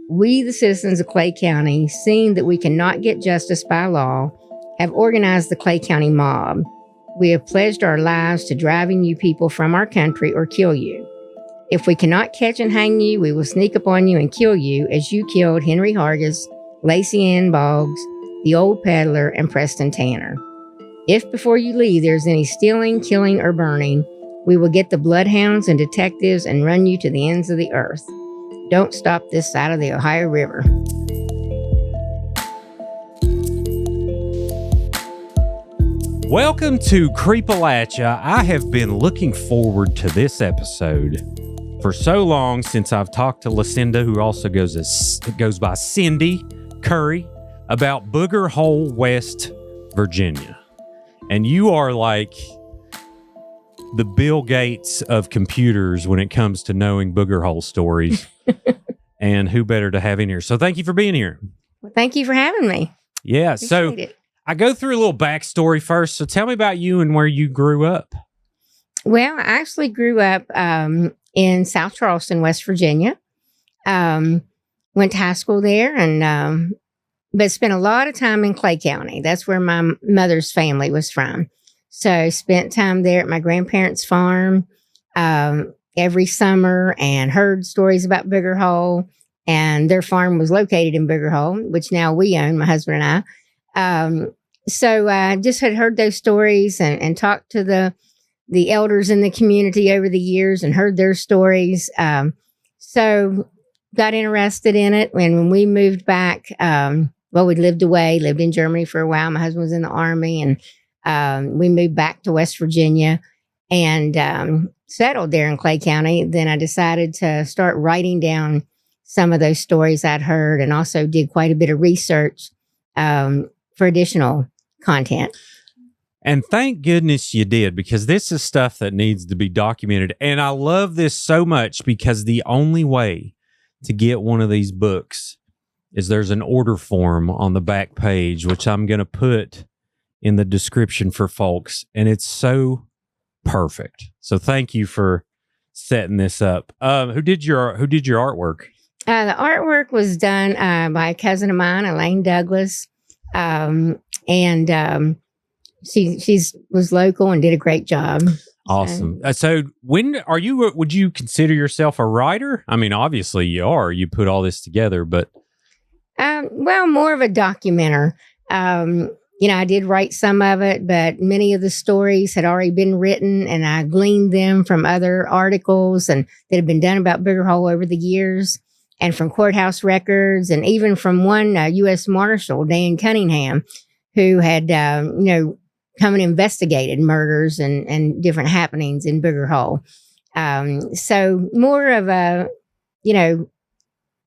we, the citizens of Clay County, seeing that we cannot get justice by law, have organized the Clay County Mob. We have pledged our lives to driving you people from our country or kill you. If we cannot catch and hang you, we will sneak upon you and kill you as you killed Henry Hargis, Lacey Ann Boggs, the Old Peddler, and Preston Tanner. If before you leave there's any stealing, killing, or burning, we will get the bloodhounds and detectives and run you to the ends of the earth. Don't stop this side of the Ohio River. Welcome to Creepalachia. I have been looking forward to this episode for so long since I've talked to Lucinda, who also goes by Cindy Curry, about Booger Hole, West Virginia. And you are like the Bill Gates of computers when it comes to knowing Booger Hole stories. And who better to have in here? So thank you for being here. Well, thank you for having me. Yeah. So I go through a little backstory first. So tell me about you and where you grew up. Well, I actually grew up in South Charleston, West Virginia. Went to high school there, and but spent a lot of time in Clay County. That's where my mother's family was from. So spent time there at my grandparents' farm every summer and heard stories about Booger Hole. And their farm was located in Booger Hole, which now we own, my husband and I. So I just had heard those stories and talked to the elders in the community over the years and heard their stories. So got interested in it. When we moved back, we lived in Germany for a while. My husband was in the Army, and we moved back to West Virginia and settled there in Clay County. Then I decided to start writing down some of those stories I'd heard, and also did quite a bit of research for additional content. And thank goodness you did, because this is stuff that needs to be documented. And I love this so much because the only way to get one of these books is there's an order form on the back page, which I'm going to put in the description for folks. And it's so perfect. So thank you for setting this up. Who did your artwork? The artwork was done by a cousin of mine, Elaine Douglas. She was local and did a great job. Awesome. So would you consider yourself a writer? I mean, obviously you are. You put all this together, but more of a documenter. I did write some of it, but many of the stories had already been written, and I gleaned them from other articles and that have been done about Booger Hole over the years, and from courthouse records, and even from one U.S. Marshal, Dan Cunningham, who had, come and investigated murders and different happenings in Booger Hole. So more of a,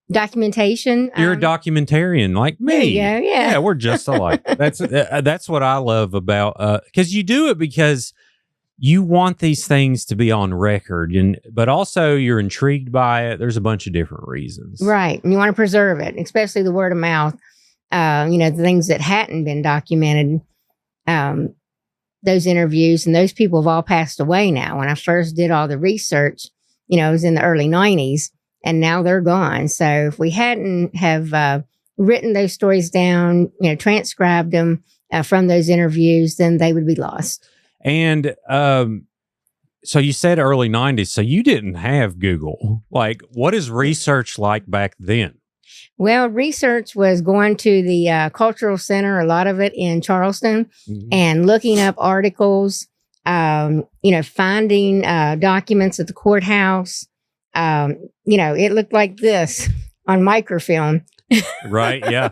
documentation. You're a documentarian like me. Yeah, we're just alike. That's what I love about, because you do it because you want these things to be on record, but also you're intrigued by it. There's a bunch of different reasons. Right. And you want to preserve it, especially the word of mouth. The things that hadn't been documented, those interviews, and those people have all passed away now. When I first did all the research, it was in the early 90s, and now they're gone. So if we hadn't have written those stories down, transcribed them from those interviews, then they would be lost. And so you said early 90s, so you didn't have Google. Like, what is research like back then? Well, research was going to the cultural center, a lot of it in Charleston, and looking up articles, finding documents at the courthouse. It looked like this on microfilm. Right, yeah.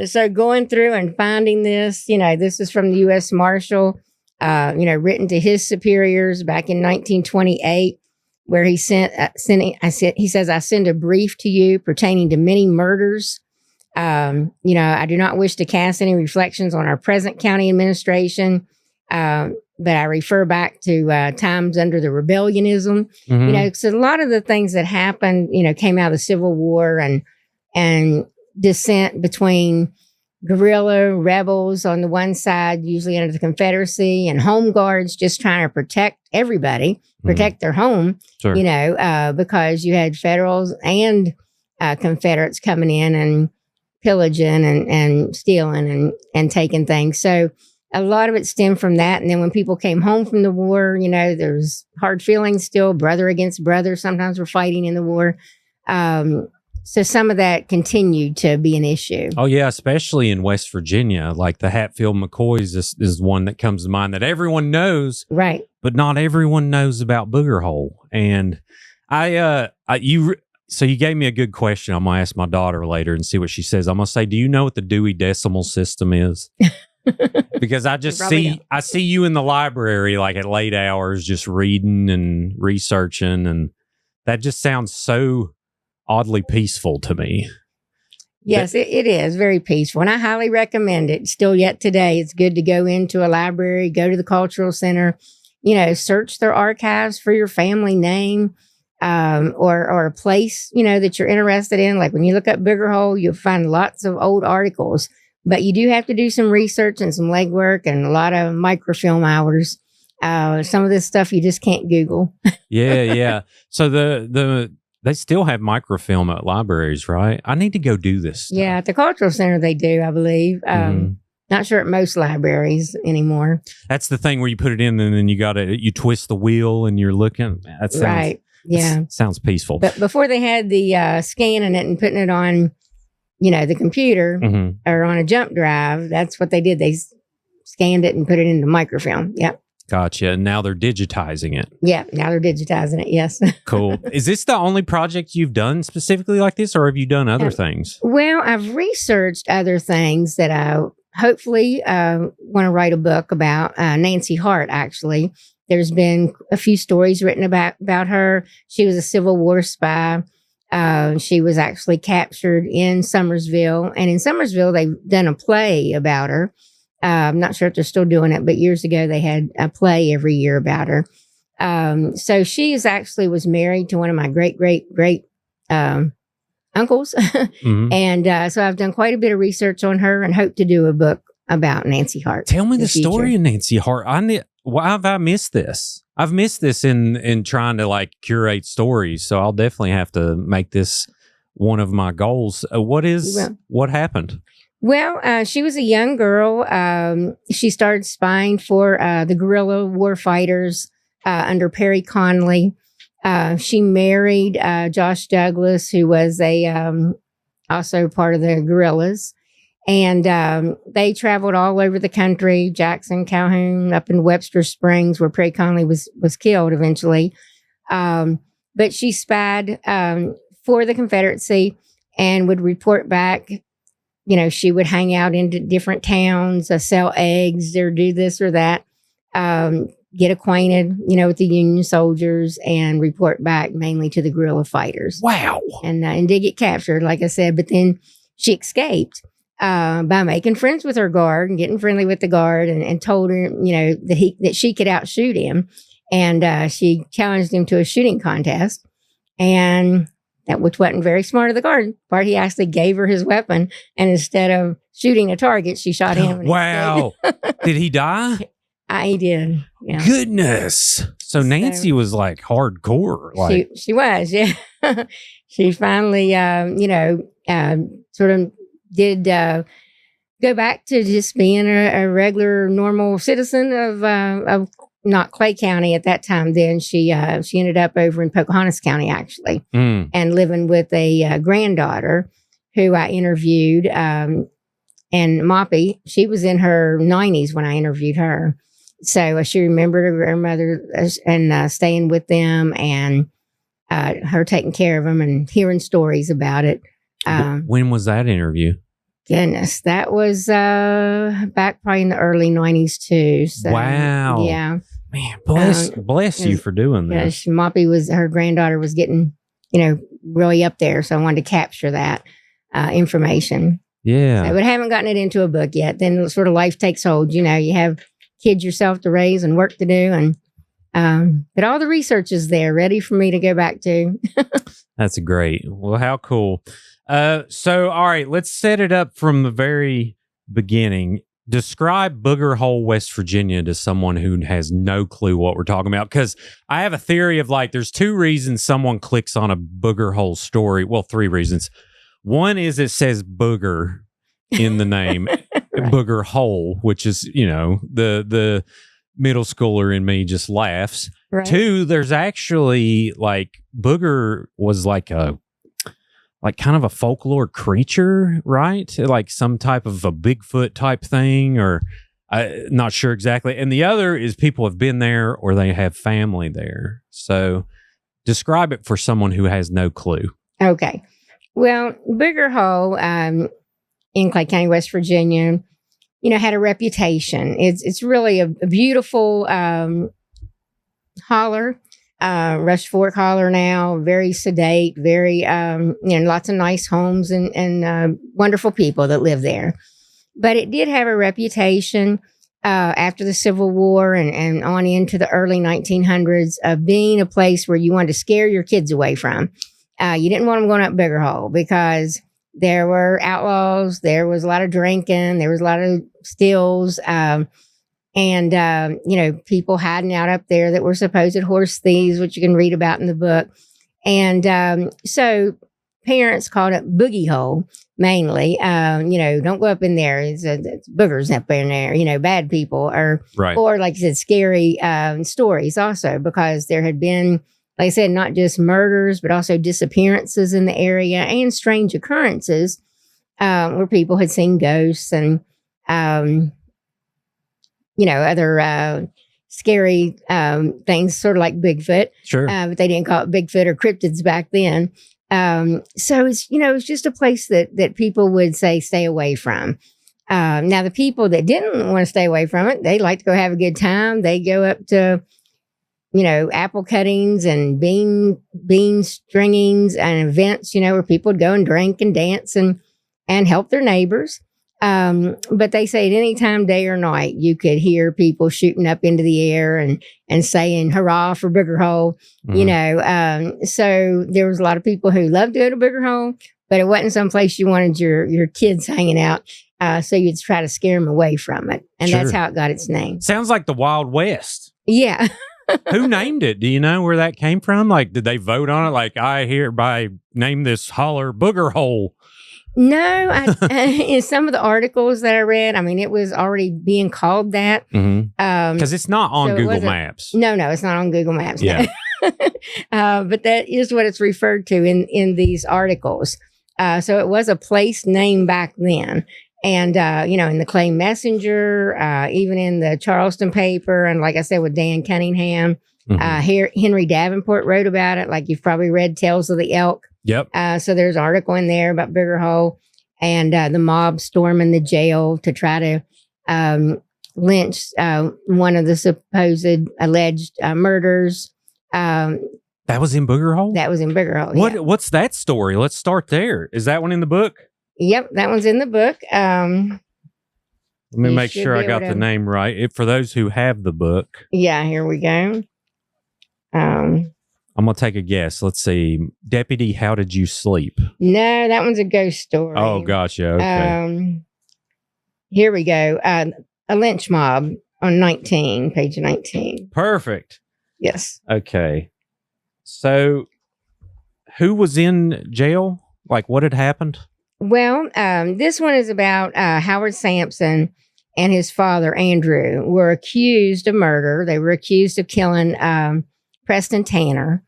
So going through and finding this, this is from the U.S. Marshal, written to his superiors back in 1928. Where he he says, I send a brief to you pertaining to many murders. I do not wish to cast any reflections on our present county administration, but I refer back to times under the rebellionism. So a lot of the things that happened, came out of the Civil War and dissent between guerrilla rebels on the one side, usually under the Confederacy, and home guards just trying to protect everybody, protect their home, sure. Because you had federals and Confederates coming in and pillaging and stealing and taking things. So a lot of it stemmed from that. And then when people came home from the war, there's hard feelings still, brother against brother. Sometimes we're fighting in the war. So some of that continued to be an issue. Oh, yeah, especially in West Virginia. Like the Hatfield McCoys is one that comes to mind that everyone knows. Right. But not everyone knows about Booger Hole. And so you gave me a good question. I'm going to ask my daughter later and see what she says. I'm going to say, do you know what the Dewey Decimal System is? Because I see you in the library like at late hours just reading and researching, and that just sounds so oddly peaceful to me. Yes, it is very peaceful, and I highly recommend it. Still yet today, it's good to go into a library, go to the cultural center, search their archives for your family name, or a place, that you're interested in. Like when you look up Booger Hole, you'll find lots of old articles, but you do have to do some research and some legwork and a lot of microfilm hours. Some of this stuff you just can't Google. Yeah. So they still have microfilm at libraries, right? I need to go do this stuff. Yeah, at the cultural center they do, I believe. Not sure at most libraries anymore. That's the thing where you put it in and then you twist the wheel and you're looking. That sounds, right. Yeah. Sounds peaceful. But before they had the scanning it and putting it on, the computer or on a jump drive, that's what they did. They scanned it and put it into microfilm. Yep. Gotcha. And now they're digitizing it. Yeah. Now they're digitizing it. Yes. Cool. Is this the only project you've done specifically like this, or have you done other things? Well, I've researched other things that I hopefully want to write a book about. Nancy Hart, actually. There's been a few stories written about her. She was a Civil War spy. She was actually captured in Summersville. And in Summersville, they've done a play about her. I'm not sure if they're still doing it, but years ago, they had a play every year about her. So she was married to one of my great uncles. And so I've done quite a bit of research on her and hope to do a book about Nancy Hart. Tell me the story of Nancy Hart. Why have I missed this? I've missed this in trying to curate stories. So I'll definitely have to make this one of my goals. What happened? Well, she was a young girl. She started spying for the guerrilla war fighters under Perry Conley. She married Josh Douglas, who was also part of the guerrillas. And they traveled all over the country, Jackson, Calhoun, up in Webster Springs, where Perry Conley was killed eventually. But she spied for the Confederacy and would report back. She would hang out into different towns, sell eggs or do this or that, get acquainted, with the Union soldiers and report back mainly to the guerrilla fighters. Wow. And did get captured, like I said, but then she escaped by making friends with her guard and getting friendly with the guard and told her, that she could outshoot him. And she challenged him to a shooting contest. And which wasn't very smart of the guard part. He actually gave her his weapon, and instead of shooting a target, she shot him. Wow. Did he die? He did. Yeah. Goodness. So Nancy was hardcore. She was, yeah. She finally, sort of did go back to just being a regular, normal citizen of not Clay County at that time. Then she ended up over in Pocahontas County, actually, and living with a granddaughter who I interviewed. And Moppy, she was in her 90s when I interviewed her. So she remembered her grandmother and staying with them and her taking care of them and hearing stories about it. When was that interview? Goodness, that was back probably in the early 90s too. So, wow. Yeah. Man, bless you for doing this. Moppy her granddaughter was getting, really up there. So I wanted to capture that information. Yeah. But I haven't gotten it into a book yet. Then sort of life takes hold. You have kids yourself to raise and work to do. And but all the research is there ready for me to go back to. That's great. Well, how cool. So, all right, let's set it up from the very beginning. Describe Booger Hole, West Virginia to someone who has no clue what we're talking about. Because I have a theory of like, there's 2 reasons someone clicks on a Booger Hole story. Well, 3 reasons. One is it says booger in the name, right. Booger Hole, which is, the middle schooler in me just laughs. Right. 2, there's actually like booger was like kind of a folklore creature, right? Like some type of a Bigfoot type thing, or not sure exactly. And the other is people have been there or they have family there. So describe it for someone who has no clue. Okay. Well, Booger Hole in Clay County, West Virginia, had a reputation. It's really a beautiful holler. Rush Fork Holler now, very sedate, very, lots of nice homes and wonderful people that live there. But it did have a reputation after the Civil War and on into the early 1900s of being a place where you wanted to scare your kids away from. You didn't want them going up Booger Hole because there were outlaws, there was a lot of drinking, there was a lot of stills, and people hiding out up there that were supposed horse thieves, which you can read about in the book. And so parents called it Boogie Hole mainly. Don't go up in there. It's boogers up in there, bad people. Or like I said, scary stories also, because there had been, like I said, not just murders, but also disappearances in the area and strange occurrences where people had seen ghosts and other scary things, sort of like Bigfoot. Sure. But they didn't call it Bigfoot or cryptids back then. So it's just a place that people would say stay away from. Now, the people that didn't want to stay away from it, they like to go have a good time. They go up to, apple cuttings and bean stringings and events, where people would go and drink and dance and help their neighbors. But they say at any time, day or night, you could hear people shooting up into the air and saying hurrah for Booger Hole, so there was a lot of people who loved to go to Booger Hole, but it wasn't someplace you wanted your kids hanging out. So you'd try to scare them away from it. And That's how it got its name. Sounds like the Wild West. Yeah. Who named it? Do you know where that came from? Like, did they vote on it? Like, I hereby name this holler Booger Hole. No, in some of the articles that I read, it was already being called that. Because it's not on Google Maps. No, it's not on Google Maps. Yeah. No. But that is what it's referred to in these articles. So it was a place name back then. And, in the Clay Messenger, even in the Charleston paper, and like I said, with Dan Cunningham, Henry Davenport wrote about it. Like you've probably read Tales of the Elk. Yep. So there's an article in there about Booger Hole and the mob storming the jail to try to lynch one of the supposed alleged murders. That was in Booger Hole? That was in Booger Hole. Yeah. What's that story? Let's start there. Is that one in the book? Yep, that one's in the book. Let me make sure I got the name right. For those who have the book. Yeah, here we go. I'm going to take a guess. Let's see. Deputy, How Did You Sleep? No, that one's a ghost story. Oh, gotcha. Okay. Here we go. A lynch mob on page 19. Perfect. Yes. Okay. So, who was in jail? Like, what had happened? Well, this one is about Howard Sampson and his father, Andrew, were accused of murder. They were accused of killing Preston Tanner,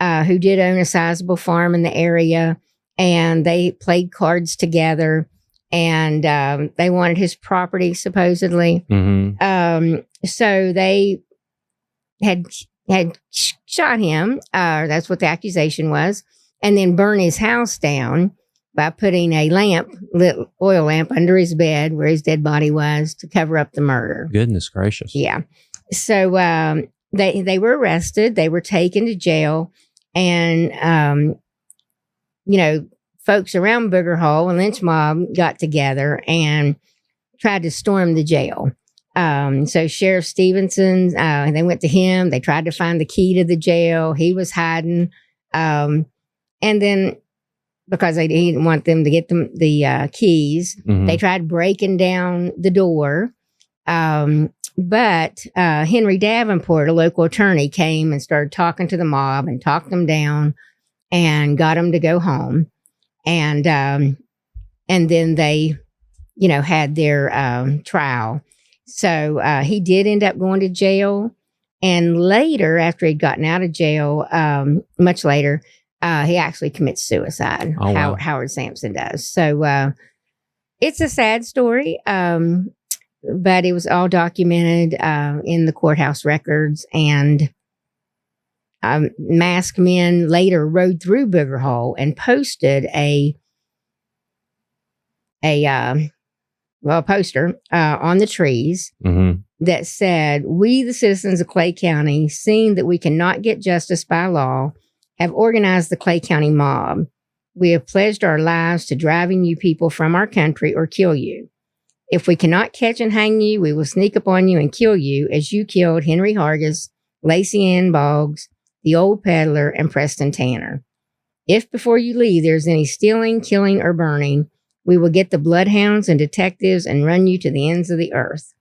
who did own a sizable farm in the area, and they played cards together, and they wanted his property, supposedly. So they had shot him, that's what the accusation was, and then burned his house down by putting a lit oil lamp under his bed where his dead body was to cover up the murder. Goodness gracious. Yeah. So they were arrested. They were taken to jail. And, folks around Booger Hole and lynch mob got together and tried to storm the jail. So Sheriff Stevenson, they went to him. They tried to find the key to the jail. He was hiding. And then because he didn't want them to get the keys. Mhm. They tried breaking down the door. But Henry Davenport, a local attorney, came and started talking to the mob and talked them down and got them to go home. And then they, had their trial. So he did end up going to jail. And later, after he'd gotten out of jail, much later, he actually commits suicide. Oh, wow. Howard Sampson does. So it's a sad story. But it was all documented in the courthouse records, and masked men later rode through Booger Hole and posted a poster on the trees that said, "We, the citizens of Clay County, seeing that we cannot get justice by law, have organized the Clay County mob. We have pledged our lives to driving you people from our country or kill you. If we cannot catch and hang you, we will sneak upon you and kill you as you killed Henry Hargis, Lacey Ann Boggs, the old peddler, and Preston Tanner. If before you leave there's any stealing, killing, or burning, we will get the bloodhounds and detectives and run you to the ends of the earth.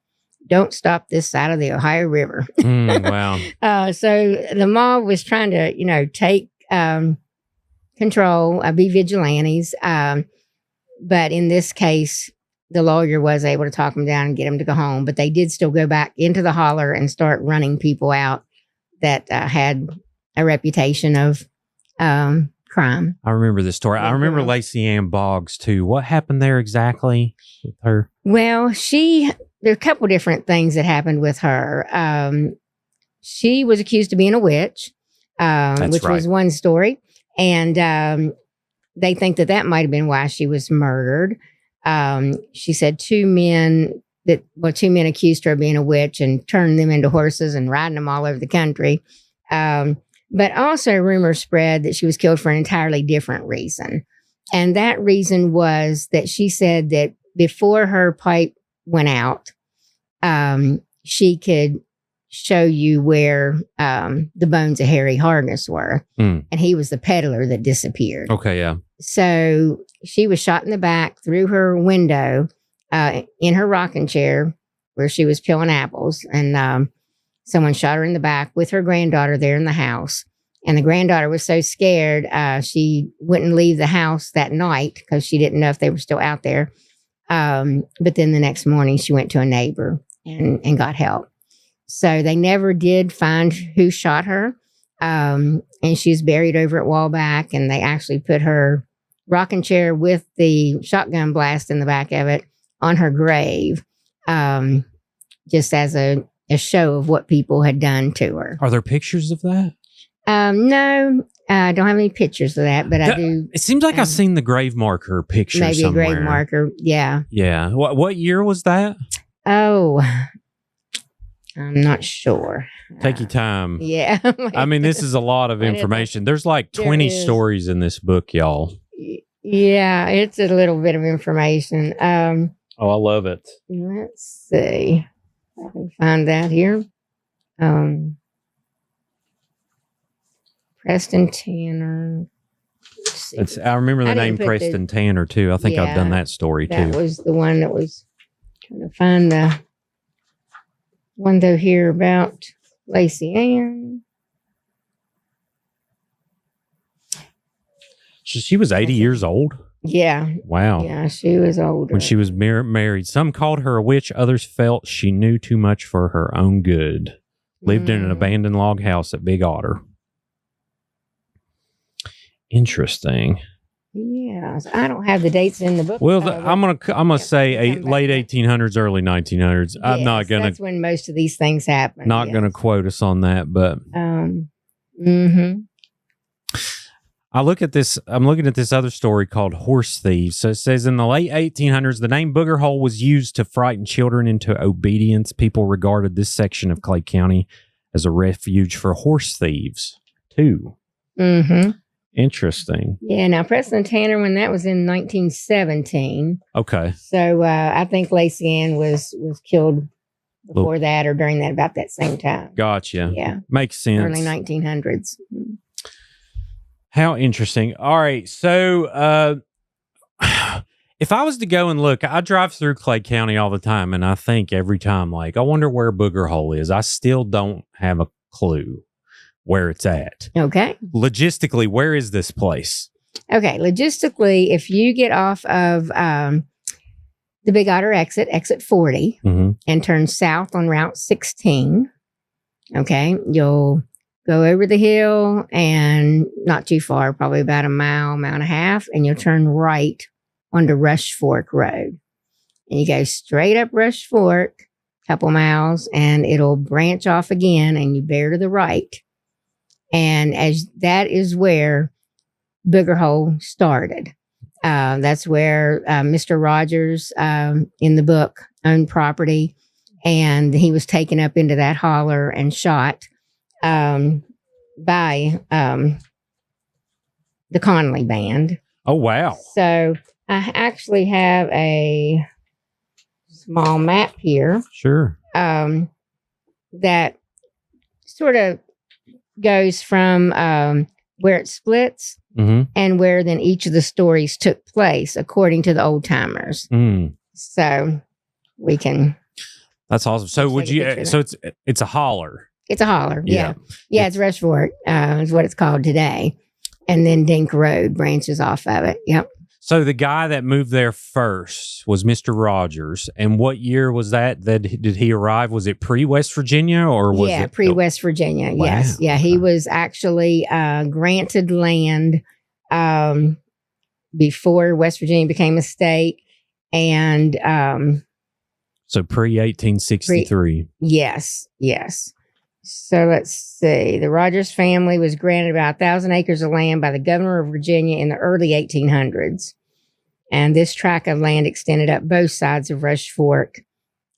Don't stop this side of the Ohio River." Wow. So the mob was trying to, take control, be vigilantes. But in this case, the lawyer was able to talk them down and get them to go home. But they did still go back into the holler and start running people out that had a reputation of crime. I remember this story. I remember Lacey Ann Boggs, too. What happened there exactly with her? Well, there are a couple different things that happened with her. She was accused of being a witch, which was one story. And they think that might have been why she was murdered. She said two men accused her of being a witch and turned them into horses and riding them all over the country. But also rumors spread that she was killed for an entirely different reason. And that reason was that she said that before her pipe went out, she could show you where the bones of Harry Hargis were. And he was the peddler that disappeared. Okay, yeah. So she was shot in the back through her window in her rocking chair where she was peeling apples. And someone shot her in the back with her granddaughter there in the house. And the granddaughter was so scared, she wouldn't leave the house that night because she didn't know if they were still out there. But then the next morning she went to a neighbor and got help. So they never did find who shot her. And she was buried over at Wallback, and they actually put her rocking chair with the shotgun blast in the back of it on her grave, just as a show of what people had done to her. Are there pictures of that? No, I don't have any pictures of that, but I do. It seems like I've seen the grave marker picture maybe somewhere. A grave marker, yeah. Yeah. What year was that? Oh, I'm not sure. Take your time. Yeah. I mean, this is a lot of information. There's like 20 stories in this book, y'all. Yeah, it's a little bit of information. I love it. Let's see. I can find that here. Preston Tanner. I remember the name Preston Tanner, too. I think I've done that story, too. That was the one that was trying to find the one, though, here about Lacey Ann. So she was 80 years old? Yeah. Wow. Yeah, she was older. When she was married, some called her a witch. Others felt she knew too much for her own good. Lived in an abandoned log house at Big Otter. Interesting. Yeah, I don't have the dates in the book. Well, I'm gonna say late 1800s, early 1900s. Yes, I'm not gonna. That's when most of these things happen. Not gonna quote us on that, but. I look at this. I'm looking at this other story called Horse Thieves. So it says in the late 1800s, the name Booger Hole was used to frighten children into obedience. People regarded this section of Clay County as a refuge for horse thieves, too. Interesting. Yeah. Now, Preston Tanner, when that was in 1917. Okay. So I think Lacey Ann was killed before that or during that, about that same time. Gotcha. Yeah. Makes sense. Early 1900s. How interesting. All right. So, if I was to go and look, I drive through Clay County all the time, and I think every time, like, I wonder where Booger Hole is. I still don't have a clue where it's at. Okay. Logistically, where is this place? Okay. Logistically, if you get off of the Bgarda exit 40, and turn south on Route 16, okay, you'll go over the hill and not too far, probably about a mile and a half, and you'll turn right onto Rush Fork Road. And you go straight up Rush Fork, couple miles, and it'll branch off again, and you bear to the right. And as that is where Booger Hole started. That's where Mr. Rogers in the book owned property, and he was taken up into that holler and shot by the Conley band. Oh, wow. So I actually have a small map here. Sure. That sort of goes from where it splits and where then each of the stories took place according to the old timers. So we can. That's awesome. So would you? So it's a holler. It's a holler. Yeah. It's Rush Fork is what it's called today, and then Dink Road branches off of it. Yep. So the guy that moved there first was Mr. Rogers. And what year was that? Did he arrive? Was it pre-West Virginia or was it? Pre-West Virginia. Wow. Yes. Yeah. He was actually granted land before West Virginia became a state. And so pre-1863. Yes. So let's see. The Rogers family was granted about 1,000 acres of land by the governor of Virginia in the early 1800s. And this tract of land extended up both sides of Rush Fork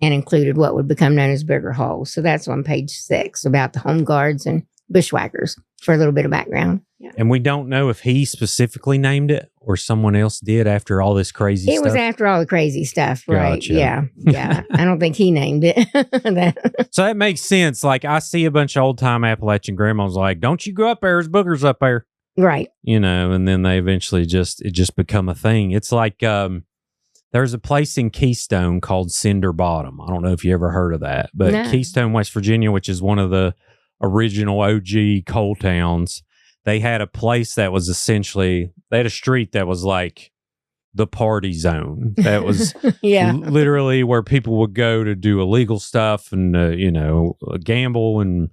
and included what would become known as Booger Hole. So that's on page 6 about the home guards and bushwhackers for a little bit of background. Yeah. And we don't know if he specifically named it or someone else did after all this crazy stuff. It was after all the crazy stuff, right? Gotcha. Yeah. I don't think he named it. So that makes sense. Like, I see a bunch of old-time Appalachian grandmas like, don't you go up there, there's boogers up there. Right. You know, and then they eventually just become a thing. It's like there's a place in Keystone called Cinder Bottom. I don't know if you ever heard of that, but No. Keystone, West Virginia, which is one of the original OG coal towns, they had a place that was essentially, they had a street that was like the party zone. That was literally where people would go to do illegal stuff and, gamble. And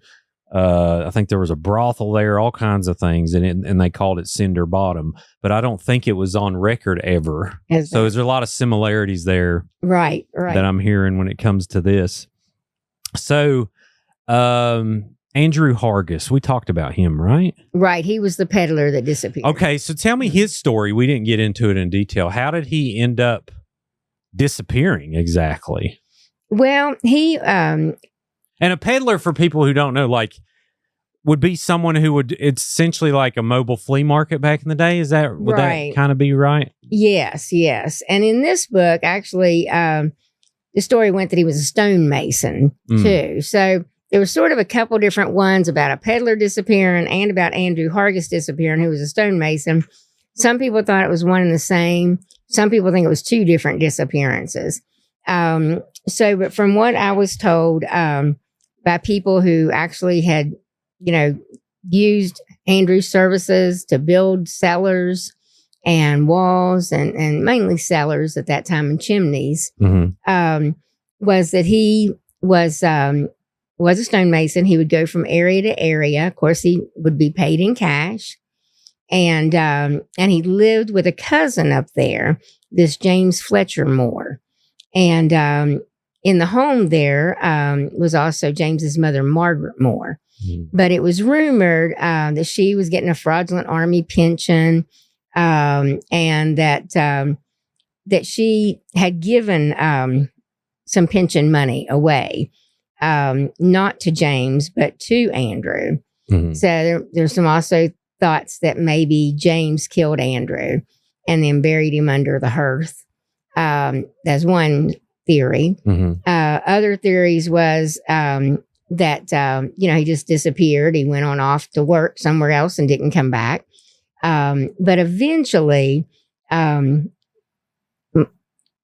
I think there was a brothel there, all kinds of things. And they called it Cinder Bottom. But I don't think it was on record ever. So there's a lot of similarities there. Right. That I'm hearing when it comes to this. So, Andrew Hargis, we talked about him, right? Right. He was the peddler that disappeared. Okay, so tell me his story. We didn't get into it in detail. How did he end up disappearing exactly? Well, he... And a peddler, for people who don't know, like, would be someone who would, it's essentially like a mobile flea market back in the day. Is that, would that kind of be right? Yes. And in this book, actually, the story went that he was a stonemason too. So there was sort of a couple different ones about a peddler disappearing and about Andrew Hargis disappearing, who was a stonemason. Some people thought it was one and the same. Some people think it was two different disappearances. But from what I was told by people who actually had, used Andrew's services to build cellars and walls and mainly cellars at that time and chimneys, was that he was a stonemason. He would go from area to area. Of course, he would be paid in cash. And he lived with a cousin up there, this James Fletcher Moore. And in the home there was also James's mother, Margaret Moore. But it was rumored that she was getting a fraudulent army pension and that she had given some pension money away. Not to James, but to Andrew. So there's some also thoughts that maybe James killed Andrew and then buried him under the hearth. That's one theory. Other theories was that, he just disappeared. He went off to work somewhere else and didn't come back. But eventually,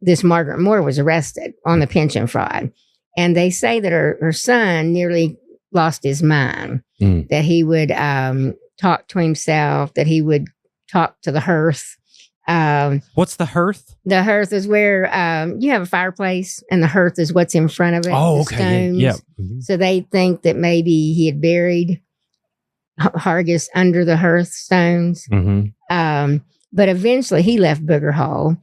this Margaret Moore was arrested on the pension fraud. And they say that her son nearly lost his mind, that he would talk to himself, that he would talk to the hearth. What's the hearth? The hearth is where you have a fireplace, and the hearth is what's in front of it. Oh, okay. Stones. Yeah. Mm-hmm. So they think that maybe he had buried Hargis under the hearth stones. Mm-hmm. But eventually he left Booger Hole.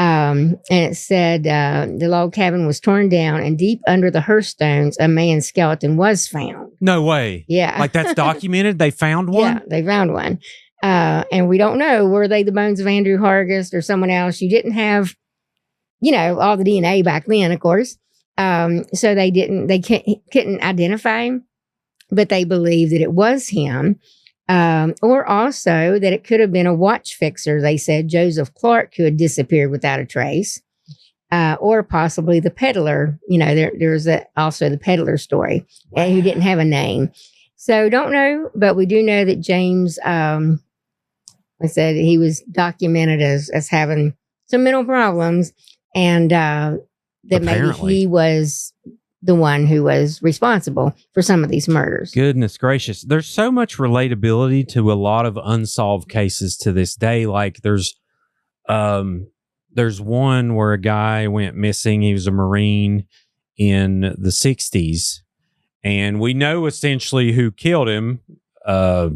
And it said the log cabin was torn down, and deep under the hearthstones, a man's skeleton was found. No way. Yeah. Like that's documented? They found one? Yeah, they found one. And we don't know, were they the bones of Andrew Hargis or someone else? You didn't have, all the DNA back then, of course. So they couldn't identify him, but they believe that it was him. Or also that it could have been a watch fixer, they said, Joseph Clark, who had disappeared without a trace, or possibly the peddler. There's also the peddler story, who didn't have a name. So don't know, but we do know that James, I said he was documented as having some mental problems, and that Apparently. maybe he was the one who was responsible for some of these murders. Goodness gracious. There's so much relatability to a lot of unsolved cases to this day. Like there's one where a guy went missing. He was a Marine in the 60s. And we know essentially who killed him, a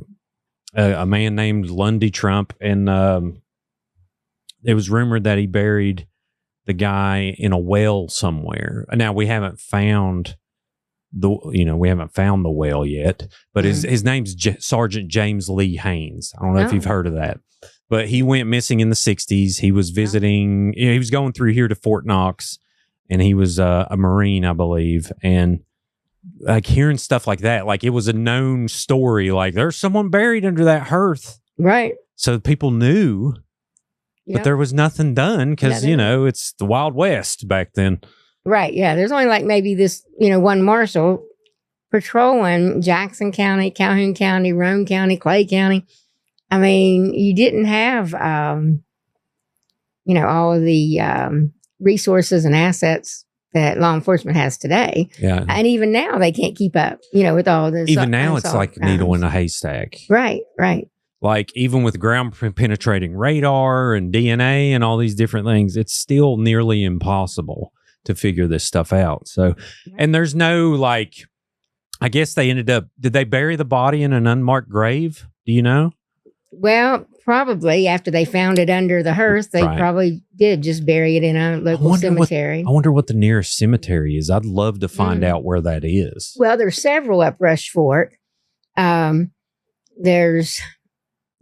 man named Lundy Trump. And it was rumored that he buried the guy in a well somewhere. Now we haven't found the well yet, but his name's Sergeant James Lee Haynes. I don't know if you've heard of that, but he went missing in the 60s. He was visiting, he was going through here to Fort Knox, and he was a Marine, I believe. And like hearing stuff like that, like it was a known story, like there's someone buried under that hearth. Right. So people knew. But there was nothing done because, it's the Wild West back then. Right. Yeah. There's only like maybe this, one marshal patrolling Jackson County, Calhoun County, Roane County, Clay County. I mean, you didn't have, all of the resources and assets that law enforcement has today. Yeah. And even now they can't keep up, with all this. Even now it's like a needle in a haystack. Right. Right. Like even with ground penetrating radar and DNA and all these different things, it's still nearly impossible to figure this stuff out. So, and there's no I guess did they bury the body in an unmarked grave? Do you know? Well, probably after they found it under the hearth, they probably did just bury it in a local cemetery. I wonder what the nearest cemetery is. I'd love to find out where that is. Well, there's several up Rush Fort. There's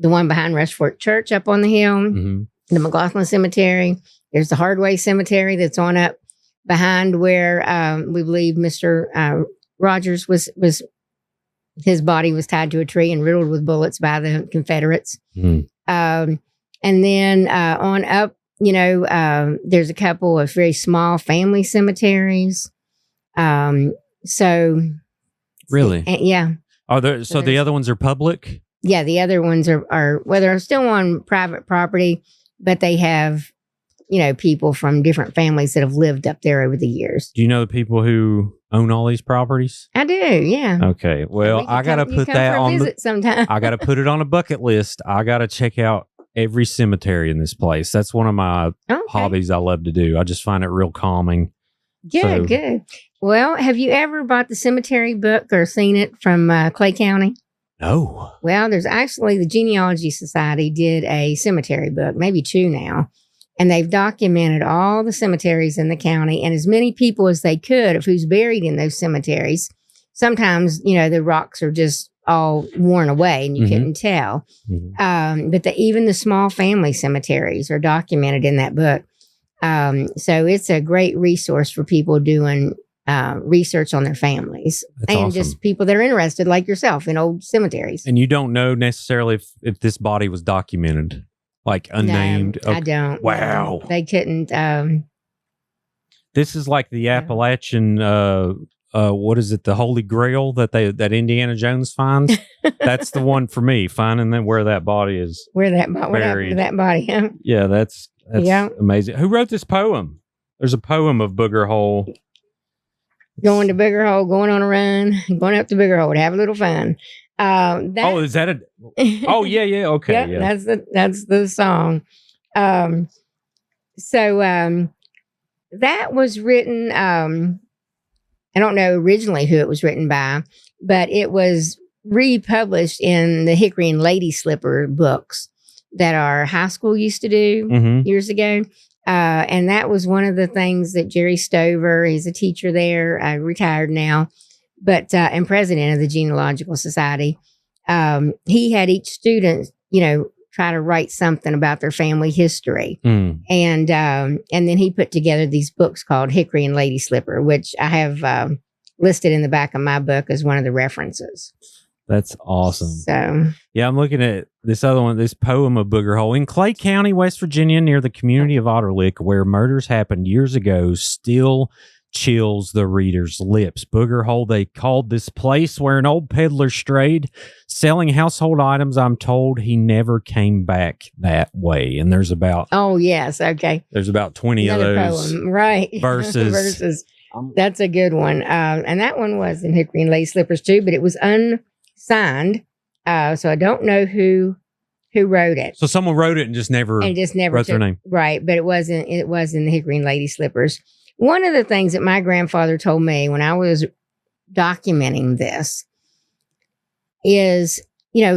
the one behind Rush Fort Church up on the hill, the McLaughlin Cemetery. There's the Hardway Cemetery that's on up behind where we believe Mr. Rogers was his body was tied to a tree and riddled with bullets by the Confederates. And then on up, there's a couple of very small family cemeteries. So really, yeah. Are there? So the other ones are public? Yeah, the other ones are they're still on private property, but they have, people from different families that have lived up there over the years. Do you know the people who own all these properties? I do, yeah. Okay, well, I got to put that on sometime. I got to put it on a bucket list. I got to check out every cemetery in this place. That's one of my hobbies I love to do. I just find it real calming. Good. Well, have you ever bought the cemetery book or seen it from Clay County? No. Well, there's actually the Genealogy Society did a cemetery book, maybe 2 now, and they've documented all the cemeteries in the county and as many people as they could of who's buried in those cemeteries. Sometimes, the rocks are just all worn away and you couldn't tell. But even the small family cemeteries are documented in that book. So it's a great resource for people doing research on their families. That's awesome. Just people that are interested like yourself in old cemeteries. And you don't know necessarily if this body was documented, like unnamed? No, I don't. Wow. They couldn't. This is like the Appalachian what is it? The Holy Grail that Indiana Jones finds. That's the one for me. Finding where that body is. What happened to that body? Huh? Yeah, that's amazing. Who wrote this poem? There's a poem of Booger Hole. Going to Booger Hole, going on a run, going up to Booger Hole to have a little fun. Is that a? Oh yeah, okay, yeah. That's the song. That was written. I don't know originally who it was written by, but it was republished in the Hickory and Lady Slipper books that our high school used to do years ago. And that was one of the things that Jerry Stover, he's a teacher there, retired now, but and president of the Genealogical Society. He had each student, try to write something about their family history. And then he put together these books called Hickory and Lady Slipper, which I have listed in the back of my book as one of the references. That's awesome. So, yeah, I'm looking at this other one, this poem of Booger Hole. In Clay County, West Virginia, near the community of Audrey, where murders happened years ago, still chills the reader's lips. Booger Hole, they called this place where an old peddler strayed, selling household items. I'm told he never came back that way. And there's about... Oh, yes. Okay. There's about 20 Another of those poem. Right. verses. That's a good one. And that one was in Hickory and Lady Slippers too, but it was unsigned. So I don't know who wrote it. So someone wrote it and just never wrote their name. Right. But it was in the Hickory and Lady Slippers. One of the things that my grandfather told me when I was documenting this is,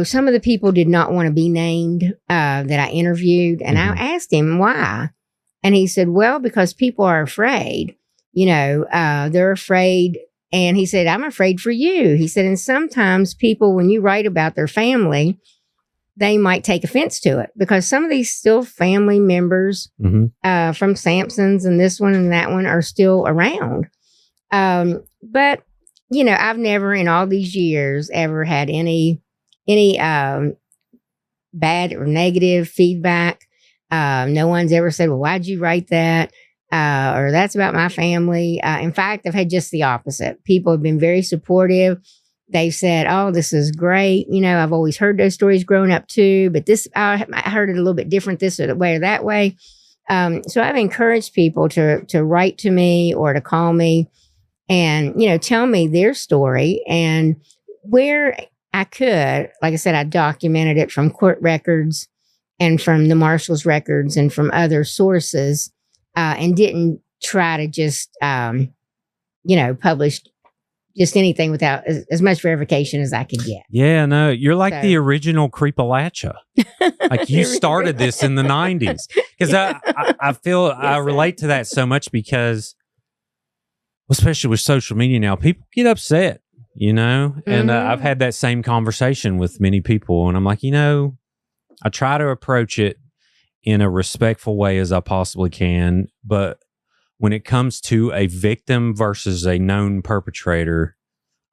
some of the people did not want to be named that I interviewed. And I asked him why. And he said, well, because people are afraid. They're afraid. And he said, I'm afraid for you. He said, and sometimes people, when you write about their family, they might take offense to it because some of these still family members from Sampson's and this one and that one are still around. But, I've never in all these years ever had any bad or negative feedback. No one's ever said, well, why'd you write that? Or that's about my family. In fact, I've had just the opposite. People have been very supportive. They've said, oh, this is great. I've always heard those stories growing up too, but this, I heard it a little bit different this way or that way. So I've encouraged people to write to me or to call me and, tell me their story. And where I could, like I said, I documented it from court records and from the marshal's records and from other sources and didn't try to just, publish just anything without as much verification as I could get. Yeah, no, you're like the original Creepalachia. Like you started this in the 90s. Because I feel I relate to that so much because, especially with social media now, people get upset, And I've had that same conversation with many people. And I'm like, I try to approach it in a respectful way as I possibly can. But when it comes to a victim versus a known perpetrator,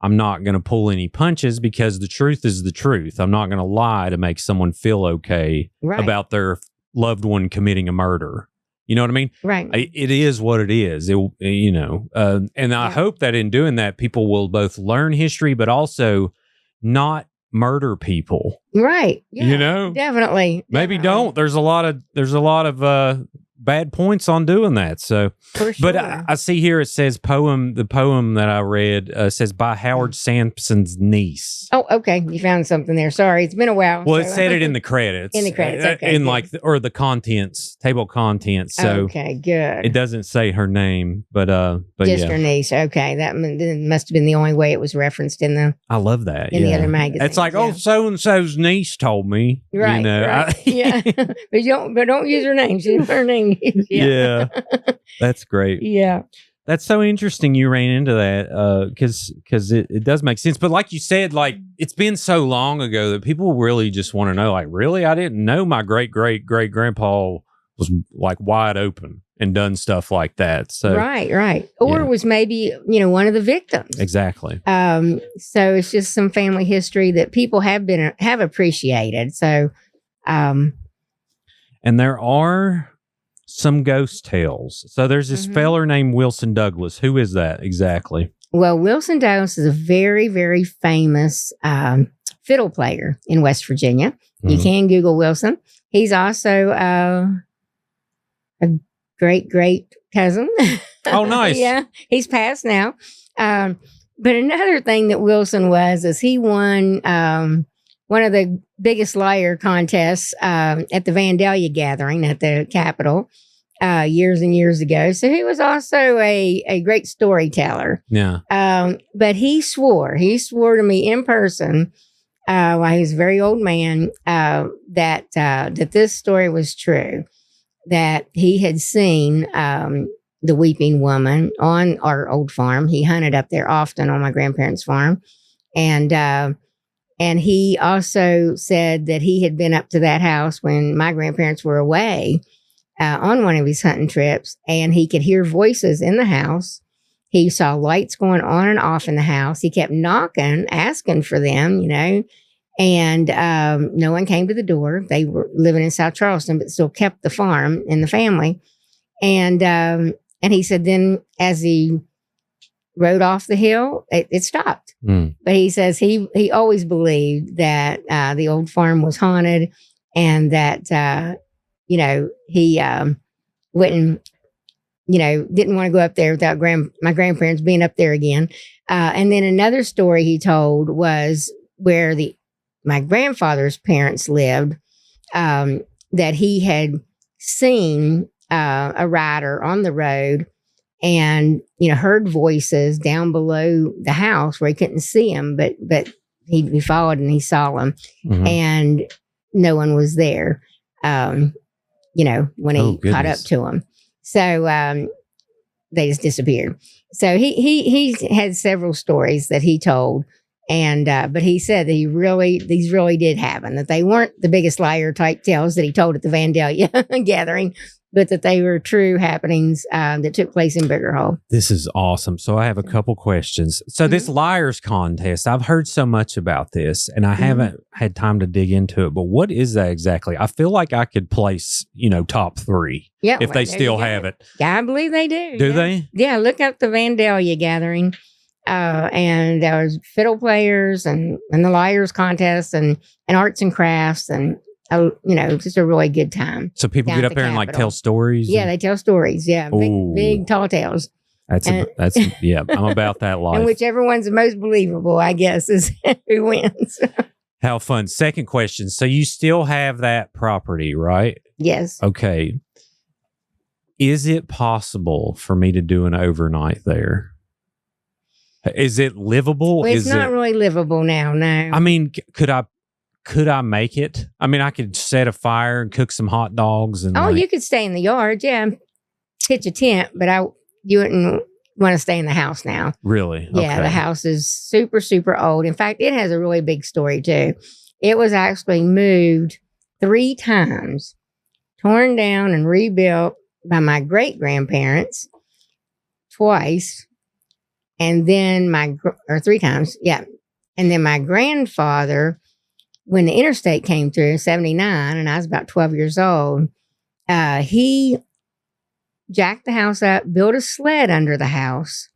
I'm not going to pull any punches because the truth is the truth. I'm not going to lie to make someone feel okay about their loved one committing a murder. You know what I mean? Right. It is what it is. And I hope that in doing that, people will both learn history, but also not murder people. Right. Yeah, Definitely. Maybe don't. There's a lot of bad points on doing that. So, for sure. But I see here it says the poem that I read says by Howard Sampson's niece. Oh, okay. You found something there. Sorry. It's been a while. Well, it said it in the credits. In the credits. Okay. Or the contents, table contents. So okay, good. It doesn't say her name, but just her niece. Okay. That must have been the only way it was referenced in the. I love that. In the other magazine. It's like, oh, so-and-so's niece told me. Right. Right. Yeah. but don't use her name. She's her name. Yeah. That's great. Yeah. That's so interesting you ran into that because it does make sense. But like you said, like it's been so long ago that people really just want to know, like, really? I didn't know my great-great-great-grandpa was like wide open and done stuff like that. So Right. Or was maybe, one of the victims. Exactly. So it's just some family history that people have appreciated. So and there are some ghost tales. So there's this feller named Wilson Douglas. Who is that exactly? Well, Wilson Dose is a very, very famous fiddle player in West Virginia. You can Google Wilson. He's also a great cousin. Oh, nice. Yeah, he's passed now. But another thing that Wilson was is he won one of the biggest liar contests at the Vandalia gathering at the Capitol years and years ago. So he was also a great storyteller. Yeah. But he swore to me in person while he was a very old man that this story was true, that he had seen the weeping woman on our old farm. He hunted up there often on my grandparents' farm. And he also said that he had been up to that house when my grandparents were away on one of his hunting trips, and he could hear voices in the house. He saw lights going on and off in the house. He kept knocking, asking for them, and no one came to the door. They were living in South Charleston, but still kept the farm and the family. And he said then as he rode off the hill, it stopped. But he says he always believed that the old farm was haunted, and that he wouldn't, didn't want to go up there without my grandparents being up there again. And then another story he told was where my grandfather's parents lived, that he had seen a rider on the road and, heard voices down below the house where he couldn't see him, but he followed and he saw them, and no one was there, when he caught up to him. So they just disappeared. So he had several stories that he told, and but he said that these really did happen, that they weren't the biggest liar type tales that he told at the Vandalia gathering, but that they were true happenings that took place in Booger Hole. This is awesome. So I have a couple questions. So this liars contest, I've heard so much about this, and I haven't had time to dig into it, but what is that exactly? I feel like I could place, top 3 if they still have it. Yeah, I believe they do. Do they? Yeah, look up the Vandalia gathering. And there was fiddle players and the liars contest and arts and crafts and just a really good time. So people get up there and tell stories? Yeah, they tell stories. Yeah, big tall tales. That's I'm about that life. And whichever one's the most believable, I guess, is who wins. How fun. Second question. So you still have that property, right? Yes. Okay. Is it possible for me to do an overnight there? Is it livable? Well, it's not really livable now, no. I mean, could I make it? I mean, I could set a fire and cook some hot dogs. And you could stay in the yard, yeah. Pitch a tent, but you wouldn't want to stay in the house now. Really? Yeah, okay. The house is super, super old. In fact, it has a really big story, too. It was actually moved 3 times, torn down and rebuilt by my great-grandparents twice. And then 3 times, yeah. And then my grandfather, when the interstate came through in 79, and I was about 12 years old, he jacked the house up, built a sled under the house,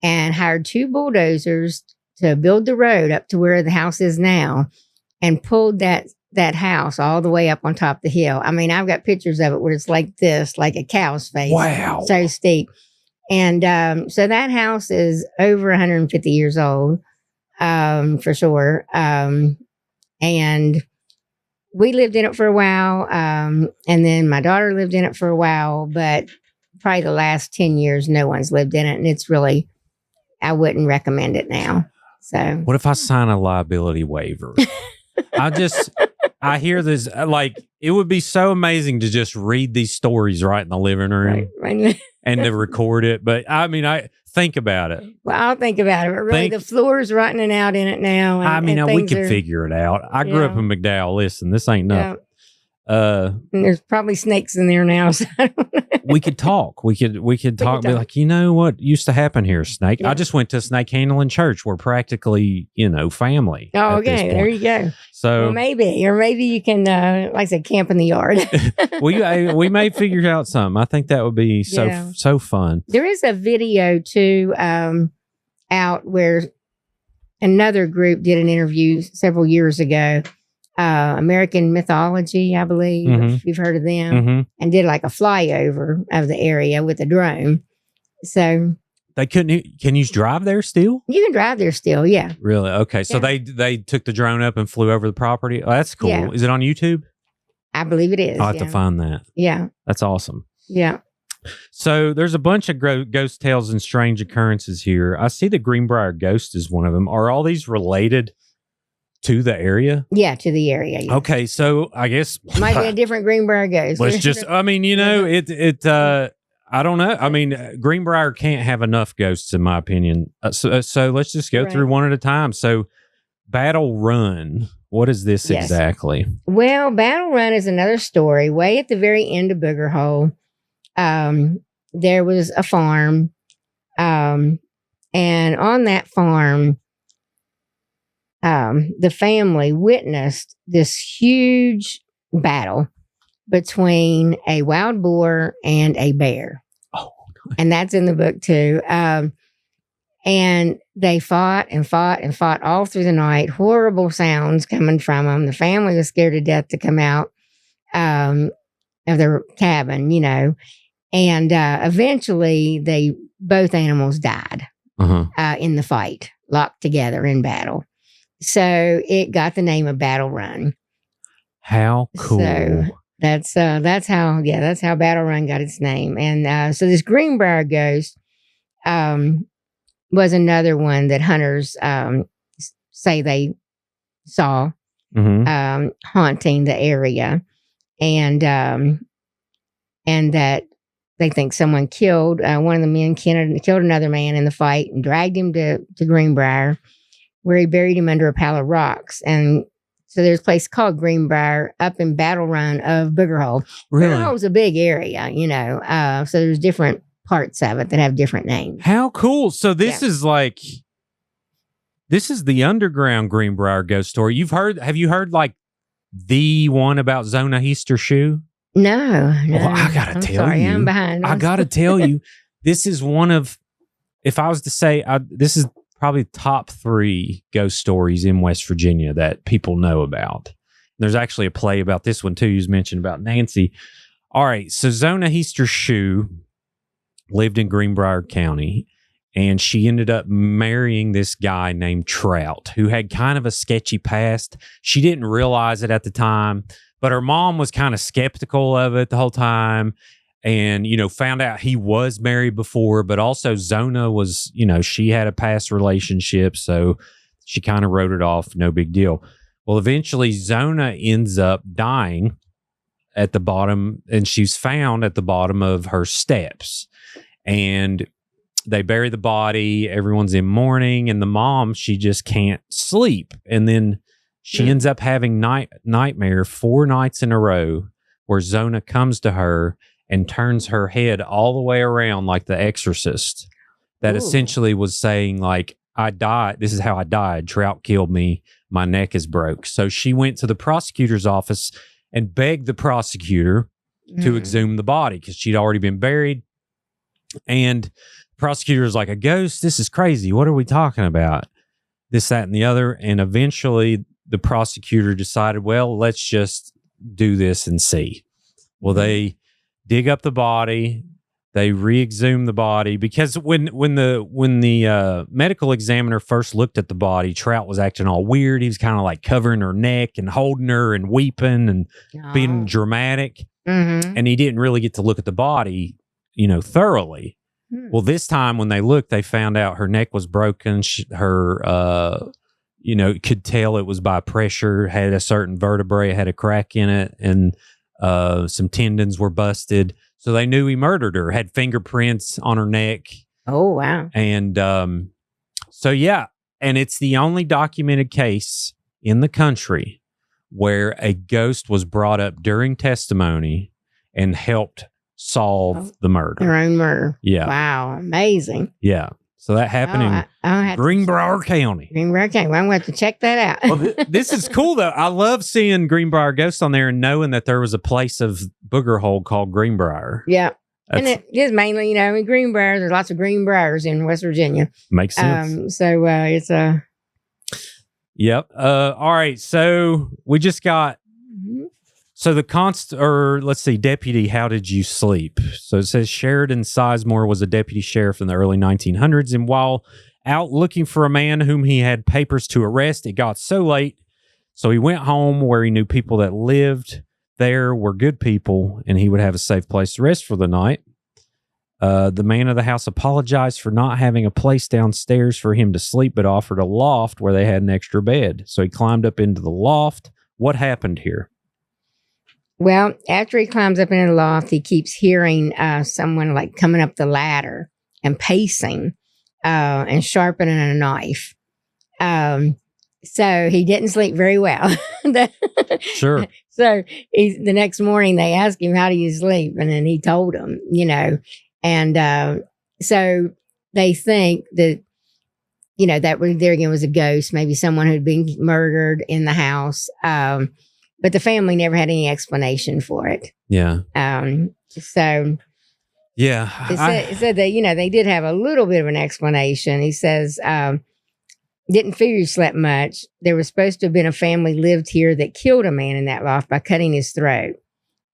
and hired 2 bulldozers to build the road up to where the house is now, and pulled that house all the way up on top of the hill. I mean, I've got pictures of it where it's like this, like a cow's face. Wow. So steep. And so that house is over 150 years old, for sure. And we lived in it for a while. And then my daughter lived in it for a while, but probably the last 10 years, no one's lived in it. And it's really, I wouldn't recommend it now. So what if I sign a liability waiver? I hear this, it would be so amazing to just read these stories right in the living room. Right. And to record it. But I mean, I think about it. Well, I'll think about it. But really, the floor's rotting out in it now. And we can figure it out. I grew up in McDowell. Listen, this ain't nothing. And there's probably snakes in there now. So I don't know. We could talk. We could talk. Be like, you know what used to happen here, Snake? Yeah. I just went to a snake handling church. We're practically, family. Oh, okay. There you go. So maybe you can, like I said, camp in the yard. we may figure out something. I think that would be so fun. There is a video too. out where another group did an interview several years ago. American Mythology, I believe, if you've heard of them, and did like a flyover of the area with a drone. So they couldn't. Can you drive there still? You can drive there still, yeah. Really? Okay. So they took the drone up and flew over the property. Oh, that's cool. Yeah. Is it on YouTube? I believe it is. I'll have to find that. Yeah. That's awesome. Yeah. So there's a bunch of ghost tales and strange occurrences here. I see the Greenbrier ghost is one of them. Are all these related to the area? Yeah, to the area. Yeah. Okay, so I guess might be a different Greenbrier ghost. Let's just. I mean, you know, I don't know. I mean, Greenbrier can't have enough ghosts, in my opinion. So let's just go through one at a time. So, Battle Run. What is this exactly? Well, Battle Run is another story. Way at the very end of Booger Hole, there was a farm, and on that farm, the family witnessed this huge battle between a wild boar and a bear. Oh, and that's in the book too. And they fought and fought and fought all through the night. Horrible sounds coming from them. The family was scared to death to come out of their cabin, you know. And eventually, both animals died in the fight, locked together in battle. So it got the name of Battle Run. How cool! So that's how Battle Run got its name. And so this Greenbrier ghost was another one that hunters say they saw haunting the area, and that they think someone killed one of the men, killed another man in the fight and dragged him to Greenbrier, where he buried him under a pile of rocks. And so there's a place called Greenbrier up in Battle Run of Booger Hole. Really? Booger Hole's a big area, you know. So there's different parts of it that have different names. How cool. So this is like, this is the underground Greenbrier ghost story. Have you heard like the one about Zona Easter shoe? No. Well, I gotta tell you. I'm behind. I gotta tell you, this is one of, if I was to say, this is probably top 3 ghost stories in West Virginia that people know about. There's actually a play about this one too. You mentioned about Nancy. All right, so Zona Easter Shoe lived in Greenbrier County, and she ended up marrying this guy named Trout, who had kind of a sketchy past. She didn't realize it at the time, but her mom was kind of skeptical of it the whole time, and, you know, found out he was married before, but also Zona was, you know, she had a past relationship, so she kind of wrote it off, no big deal. Well, eventually Zona ends up dying at the bottom, and she's found at the bottom of her steps. And they bury the body. Everyone's in mourning, and the mom, she just can't sleep. And then she ends up having nightmare 4 nights in a row where Zona comes to her and turns her head all the way around like the Exorcist. That essentially was saying, like, I died. This is how I died. Trout killed me. My neck is broke. So she went to the prosecutor's office and begged the prosecutor to exhume the body because she'd already been buried. And the prosecutor was like, a ghost? This is crazy. What are we talking about? This, that, and the other. And eventually the prosecutor decided, well, let's just do this and see. Well, they dig up the body. They re-exhume the body because when the medical examiner first looked at the body, Trout was acting all weird. He was kind of like covering her neck and holding her and weeping and being dramatic. And he didn't really get to look at the body, you know, thoroughly. Well, this time when they looked, they found out her neck was broken. Her, you know, could tell it was by pressure, had a certain vertebrae, had a crack in it, and some tendons were busted. So they knew he murdered her, had fingerprints on her neck. Oh, wow. And so, yeah. And it's the only documented case in the country where a ghost was brought up during testimony and helped solve the murder. Her own murder. Yeah. Wow. Amazing. Yeah. So that happened in Greenbrier County. Greenbrier County. Well, I'm going to have to check that out. Well, this is cool, though. I love seeing Greenbrier ghosts on there and knowing that there was a place of Booger Hole called Greenbrier. Yeah. And it is mainly, in Greenbrier. There's lots of Greenbriers in West Virginia. Makes sense. So it's a... Yep. All right. So we just got... So the deputy, how did you sleep? So it says Sheridan Sizemore was a deputy sheriff in the early 1900s, and while out looking for a man whom he had papers to arrest, it got so late, so he went home where he knew people that lived there were good people, and he would have a safe place to rest for the night. The man of the house apologized for not having a place downstairs for him to sleep, but offered a loft where they had an extra bed. So he climbed up into the loft. What happened here? Well, after he climbs up into the loft, he keeps hearing someone like coming up the ladder and pacing and sharpening a knife. So he didn't sleep very well. Sure. So the next morning they asked him, how do you sleep? And then he told them, And so they think that, that there again was a ghost, maybe someone who'd been murdered in the house. But the family never had any explanation for it. Yeah. So yeah, it said that, they did have a little bit of an explanation. He says, didn't figure he slept much. There was supposed to have been a family lived here that killed a man in that loft by cutting his throat.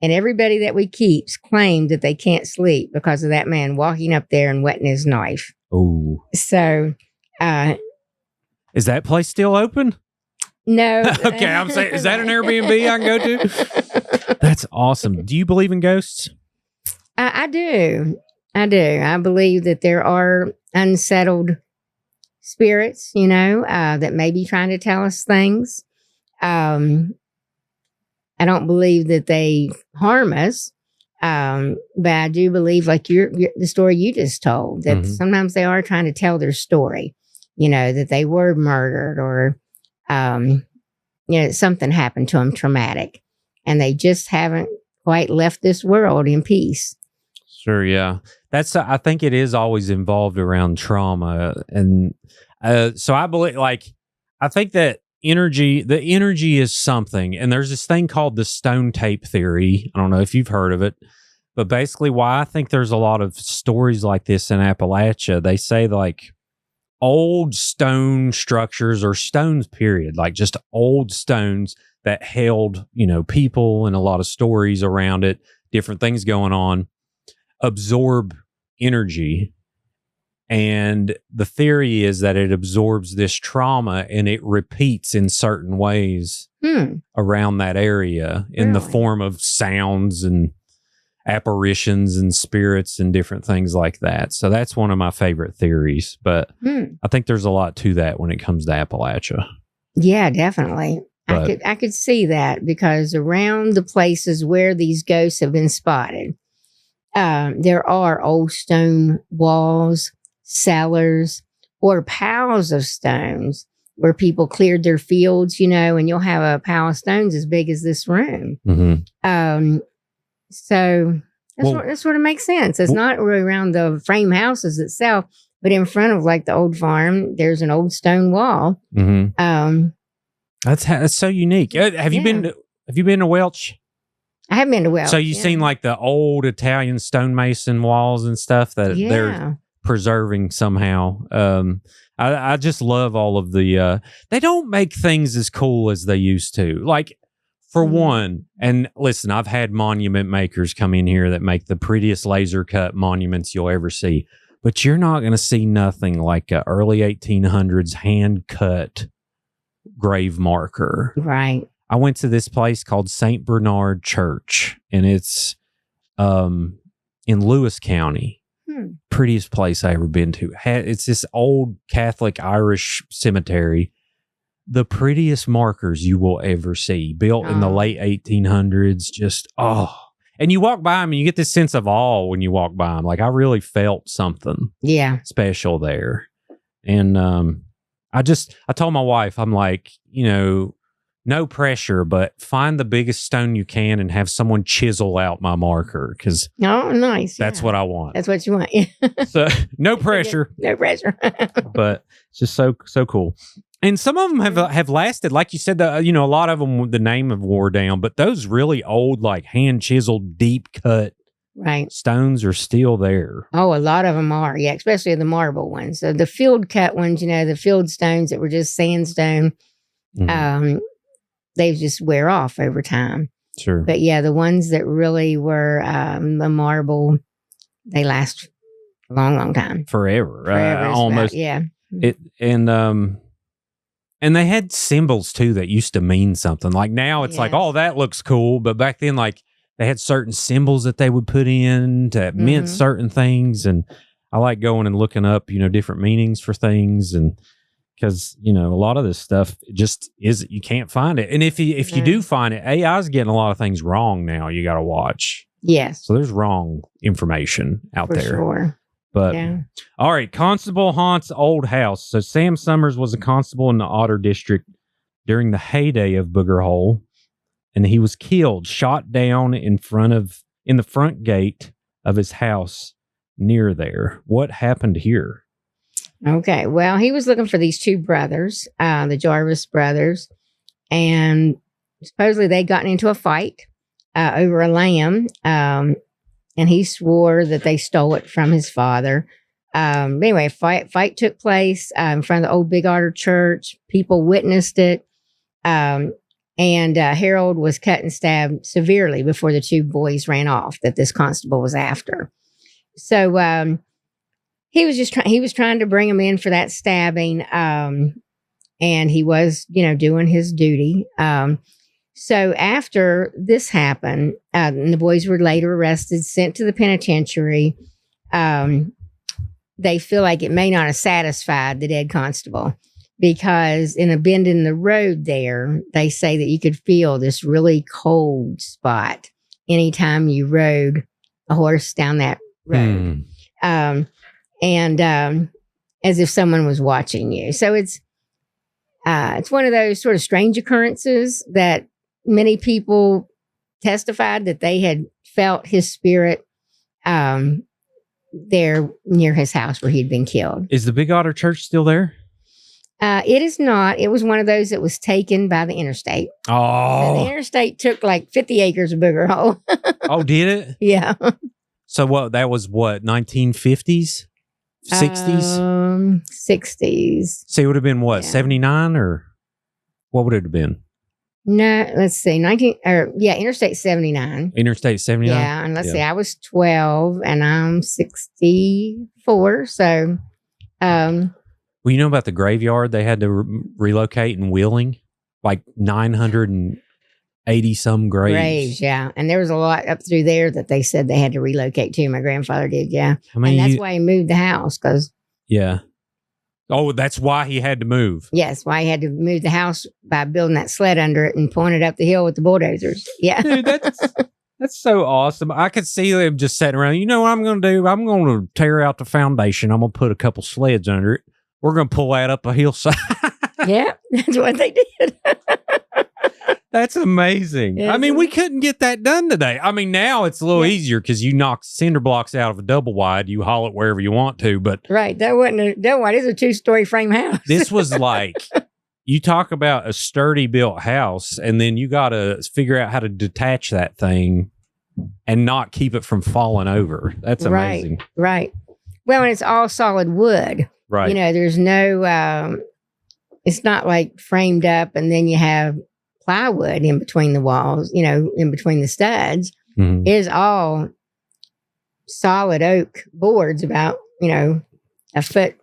And everybody that we keep claimed that they can't sleep because of that man walking up there and whetting his knife. Oh. So. Is that place still open? No. Okay, I'm saying, is that an Airbnb I can go to? That's awesome. Do you believe in ghosts? I do. I believe that there are unsettled spirits, that may be trying to tell us things. I don't believe that they harm us, but I do believe, like the story you just told, that sometimes they are trying to tell their story, that they were murdered or something happened to them traumatic, and they just haven't quite left this world in peace. Sure, yeah. I think it is always involved around trauma, and so I believe, I think that the energy is something, and there's this thing called the stone tape theory. I don't know if you've heard of it, but basically, why I think there's a lot of stories like this in Appalachia. They say old stone structures or stones, period, just old stones that held, people and a lot of stories around it, different things going on, absorb energy. And the theory is that it absorbs this trauma and it repeats in certain ways around that area in the form of sounds and apparitions and spirits and different things like that. So that's one of my favorite theories, but I think there's a lot to that when it comes to Appalachia. Yeah, definitely. But I could see that, because around the places where these ghosts have been spotted, there are old stone walls, cellars, or piles of stones where people cleared their fields, and you'll have a pile of stones as big as this room. So that sort of makes sense. It's not really around the frame houses itself, but in front of the old farm, there's an old stone wall. That's so unique. Have you been to Welch? I have been to Welch. So you've seen the old Italian stonemason walls and stuff that they're preserving somehow. I just love all of the. They don't make things as cool as they used to. For one, and listen, I've had monument makers come in here that make the prettiest laser cut monuments you'll ever see, but you're not going to see nothing like a early 1800s hand cut grave marker. Right. I went to this place called St. Bernard Church, and it's in Lewis County. Prettiest place I ever been to. It's this old Catholic Irish cemetery. The prettiest markers you will ever see, built in the late 1800s. And you walk by them and you get this sense of awe when you walk by them. I really felt something special there. And I told my wife, I'm no pressure, but find the biggest stone you can and have someone chisel out my marker, because nice. That's what I want. That's what you want. So no pressure. No pressure. But it's just so cool. And some of them have lasted, like you said. A lot of them, the name of wore down, but those really old, hand chiseled, deep cut Right. Stones are still there. Oh, a lot of them are. Yeah, especially the marble ones. So the field cut ones, the field stones that were just sandstone, they just wear off over time. Sure. But yeah, the ones that really were the marble, they last a long, long time. Forever. Almost. Yeah. And they had symbols too that used to mean something. Like now it's like, oh, that looks cool. But back then, like they had certain symbols that they would put in that meant certain things. And I like going and looking up, different meanings for things. And because, a lot of this stuff just you can't find it. And if you do find it, AI's getting a lot of things wrong now. You got to watch. Yes. So there's wrong information out there. Sure. But all right, Constable haunts old house. So Sam Summers was a constable in the Otter District during the heyday of Booger Hole, and he was killed, shot down in the front gate of his house near there. What happened here? Okay, well, he was looking for these two brothers, the Jarvis brothers, and supposedly they'd gotten into a fight over a lamb. And he swore that they stole it from his father. Anyway, fight took place in front of the old Bgarda church. People witnessed it. And Harold was cut and stabbed severely before the two boys ran off that this constable was after. So he was trying to bring him in for that stabbing. And he was, doing his duty. So after this happened, and the boys were later arrested, sent to the penitentiary. They feel like it may not have satisfied the dead constable because in a bend in the road there, they say that you could feel this really cold spot anytime you rode a horse down that road. And as if someone was watching you. So it's one of those sort of strange occurrences that many people testified that they had felt his spirit there near his house where he'd been killed. Is the Big Otter Church still there? It is not. It was one of those that was taken by the interstate. Oh. So the interstate took like 50 acres of Booger Hole. Oh, did it? Yeah. So that was what, 1950s? 60s? 60s. So it would have been what, 79 or what would it have been? No, let's see. Interstate 79. Interstate 79? Yeah, and let's see. I was 12 and I'm 64. So, well, you know about the graveyard they had to relocate in Wheeling? Like 980 some graves. Yeah. And there was a lot up through there that they said they had to relocate to. My grandfather did, yeah. And that's why he moved the house because. Yeah. Oh, that's why he had to move. Yes, why he had to move the house by building that sled under it and point it up the hill with the bulldozers. Yeah. Dude, that's so awesome. I could see them just sitting around. You know what I'm going to do? I'm going to tear out the foundation. I'm going to put a couple sleds under it. We're going to pull that up a hillside. Yeah, that's what they did. That's amazing. Yeah, we couldn't get that done today. Now it's a little easier because you knock cinder blocks out of a double wide. You haul it wherever you want to. But right, that wasn't a double wide. It's a 2-story frame house. This was like, you talk about a sturdy built house, and then you got to figure out how to detach that thing and not keep it from falling over. That's amazing. Right. Well, and it's all solid wood. Right. There's no, it's not like framed up and then you have plywood in between the walls, in between the studs. Mm-hmm. It is all solid oak boards about, a foot